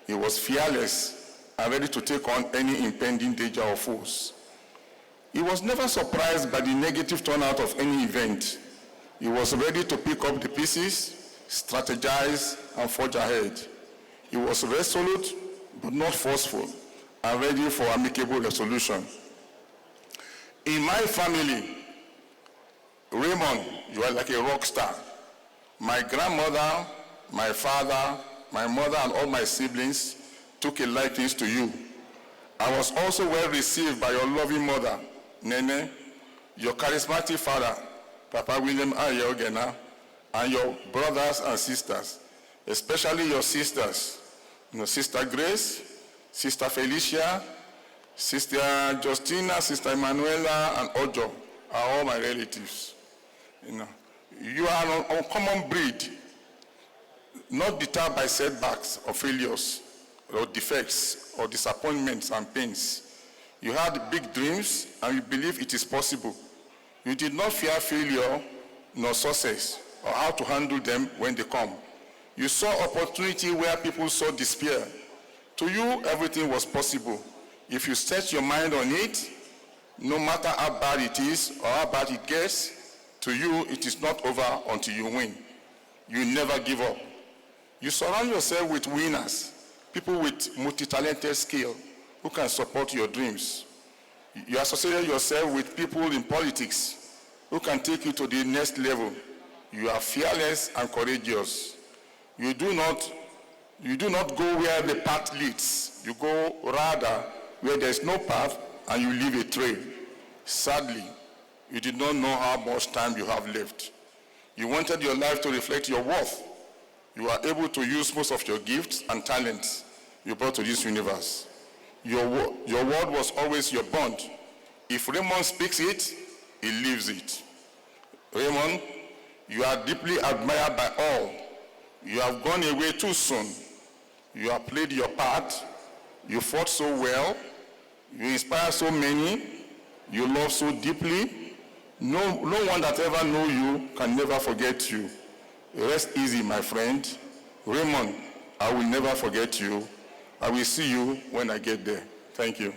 He was fearless and ready to take on any impending danger or force. He was never surprised by the negative turnout of any event. He was ready to pick up the pieces, strategize, and forge ahead. He was resolute, but not forceful, and ready for amicable resolution. In my family, Raymond, you are like a rock star. My grandmother, my father, my mother, and all my siblings took a liking to you. I was also well received by your loving mother, Nene, your charismatic father, Papa William Aleogho, and your brothers and sisters, especially your sisters, Sister Grace, Sister Felicia, Sister Justina, Sister Emanuela, and Ojo are all my relatives. You are an uncommon breed, not deterred by setbacks or failures or defects or disappointments and pains. You had big dreams and you believe it is possible. You did not fear failure nor success or how to handle them when they come. You saw opportunity where people saw despair. To you, everything was possible. If you set your mind on it, no matter how bad it is or how bad it gets, to you, it is not over until you win. You never give up. You surround yourself with winners, people with multi-talented skill who can support your dreams. You associate yourself with people in politics who can take you to the next level. You are fearless and courageous. You do not go where the path leads. You go rather where there is no path and you leave a trail. Sadly, you did not know how much time you have left. You wanted your life to reflect your worth. You are able to use most of your gifts and talents you brought to this universe. Your word was always your bond. If Raymond speaks it, he lives it. Raymond, you are deeply admired by all. You have gone away too soon. You have played your part. You fought so well. You inspire so many. You love so deeply. No one that ever knew you can never forget you. Rest easy, my friend. Raymond, I will never forget you. I will see you when I get there. Thank you.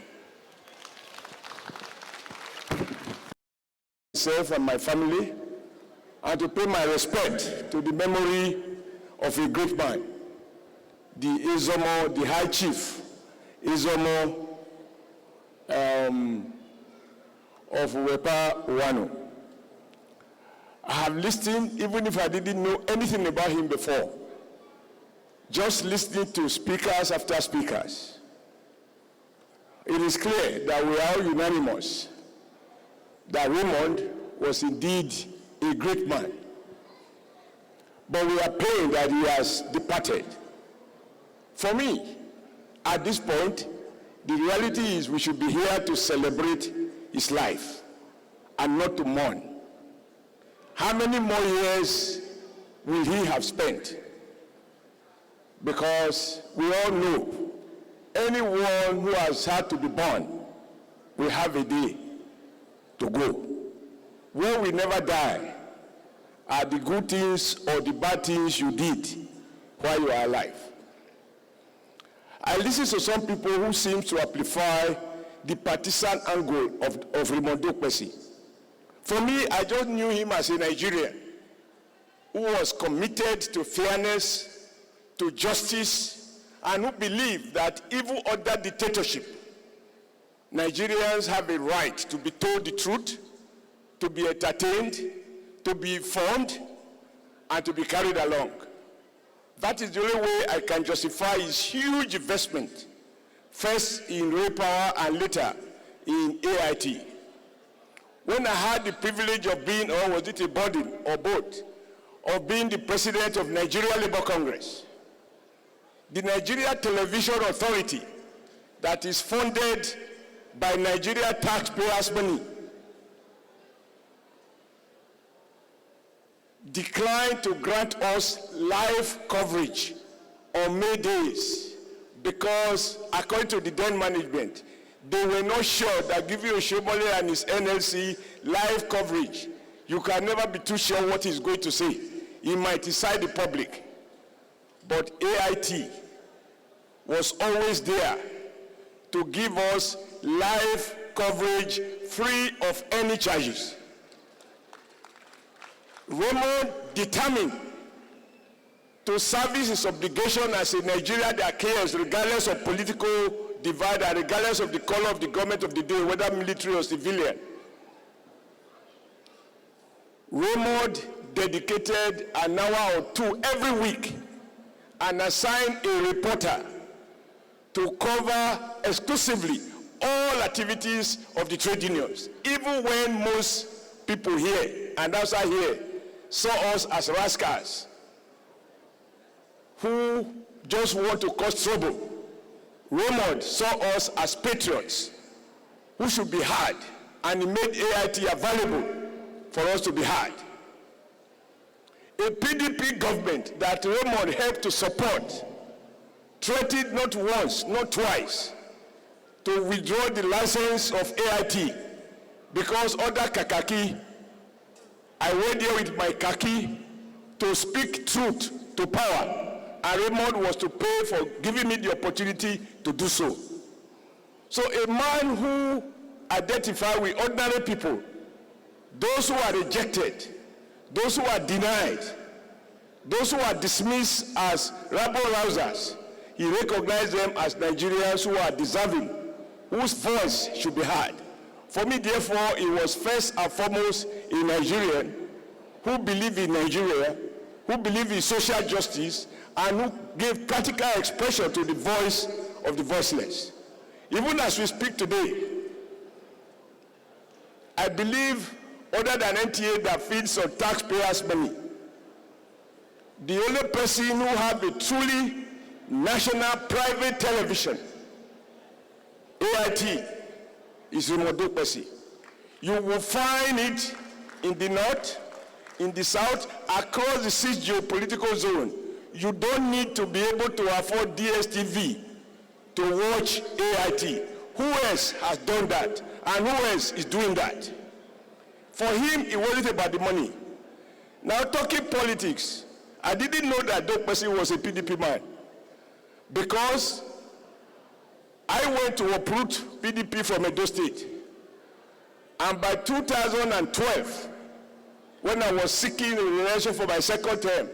Myself and my family, and to pay my respect to the memory of a great man, the Izomo, the High Chief, Izomo of Wepa Wano. I have listened, even if I didn't know anything about him before, just listening to speakers after speakers. It is clear that we are unanimous that Raymond was indeed a great man. But we are praying that he has departed. For me, at this point, The reality is we should be here to celebrate his life and not to mourn. How many more years will he have spent? Because we all know anyone who has had to be born will have a day to go. Where we never die are the good things or the bad things you did while you are alive. I listen to some people who seem to amplify the partisan angle of Raymond Dokpesi. For me, I just knew him as a Nigerian who was committed to fairness, to justice, and who believed that even under dictatorship, Nigerians have a right to be told the truth, to be entertained, to be informed, and to be carried along. That is the only way I can justify his huge investment, first in rail power and later in AIT. When I had the privilege of being, or was it a burden, or both, of being the president of Nigeria Labour Congress, the Nigeria Television Authority that is funded by Nigeria taxpayers' money declined to grant us live coverage on May days because, according to the then management, they were not sure that giving Oshomole and his NLC live coverage, you can never be too sure what he's going to say. He might decide the public. But AIT was always there to give us live coverage free of any charges. Raymond determined to service his obligation as a Nigerian that cares regardless of political divide and regardless of the color of the government of the day, whether military or civilian. Raymond dedicated an hour or two every week and assigned a reporter to cover exclusively all activities of the trade unions, even when most people here and outside here saw us as rascals who just want to cause trouble. Raymond saw us as patriots who should be heard, and he made AIT available for us to be heard. A PDP government that Raymond helped to support threatened not once, not twice, to withdraw the license of AIT because under Kakaki, I went there with my khaki to speak truth to power, and Raymond was to pay for giving me the opportunity to do so. So a man who identifies with ordinary people, those who are rejected, those who are denied, those who are dismissed as rabble-rousers, he recognized them as Nigerians who are deserving, whose voice should be heard. For me, therefore, he was first and foremost a Nigerian who believed in Nigeria, who believed in social justice, and who gave practical expression to the voice of the voiceless. Even as we speak today, I believe, other than NTA that feeds on taxpayers' money, the only person who has a truly national private television, AIT, is Raymond Dokpesi. You will find it in the north, in the south, across the 6 geopolitical zone. You don't need to be able to afford DSTV to watch AIT. Who else has done that? And who else is doing that? For him, it wasn't about the money. Now, talking politics, I didn't know that Dokpesi was a PDP man, because I went to uproot PDP from Edo State. And by 2012, when I was seeking a election for my second term,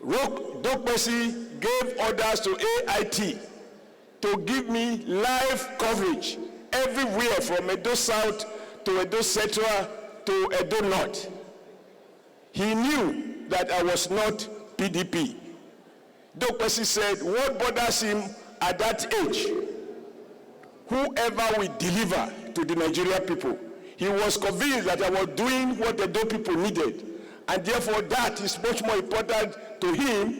Dokpesi gave orders to AIT to give me live coverage everywhere from Edo South to Edo Central to Edo North. He knew that I was not PDP. Dokpesi said, what bothers him at that age? Whoever will deliver to the Nigerian people. He was convinced that I was doing what the Edo people needed, and therefore that is much more important to him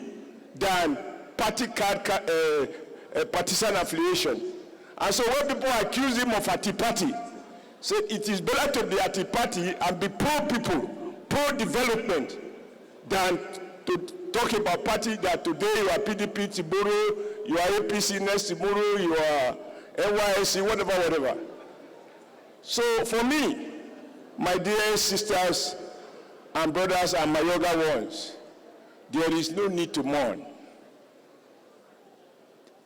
than partisan affiliation. And so when people accuse him of Ati-Party, say it is better to be Ati-Party and be pro-people, pro-development, than to talk about party that today you are PDP, tomorrow you are APC, next tomorrow you are NYSC, whatever. So for me, my dear sisters and brothers and my younger ones, there is no need to mourn.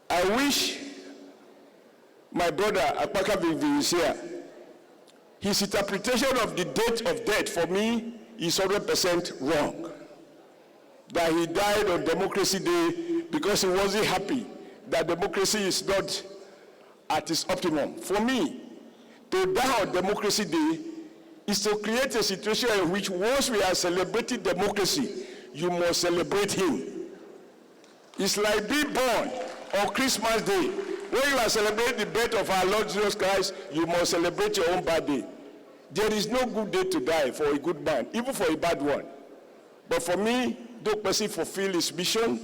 I wish my brother Akpaka Vivi is here. His interpretation of the date of death for me is 100% wrong. That he died on Democracy Day because he wasn't happy that democracy is not at its optimum. For me, to die on Democracy Day is to create a situation in which once we are celebrating democracy, you must celebrate him. It's like being born on Christmas Day. When you are celebrating the birth of our Lord Jesus Christ, you must celebrate your own birthday. There is no good day to die for a good man, even for a bad one. But for me, Dokpesi fulfilled his mission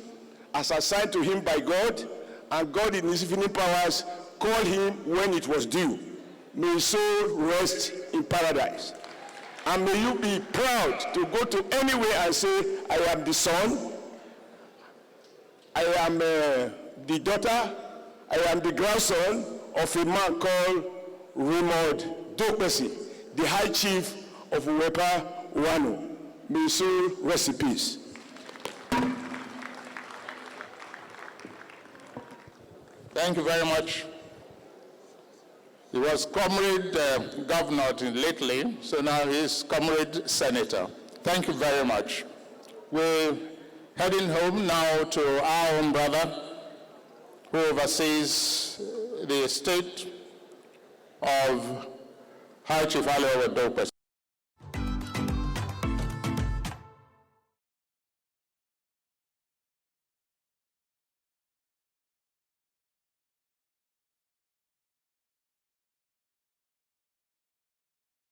as assigned to him by God, and God in his infinite powers called him when it was due. May his soul rest in paradise. And may you be proud to go to anywhere and say, I am the son, I am the daughter, I am the grandson of a man called Raymond Dokpesi, the High Chief of Uwepa Wano. May his soul rest in peace. Thank you very much. He was Comrade Governor lately, so now he's Comrade Senator. Thank you very much. We're heading home now to our own brother who oversees the estate of High Chief Aleogho Dokpesi.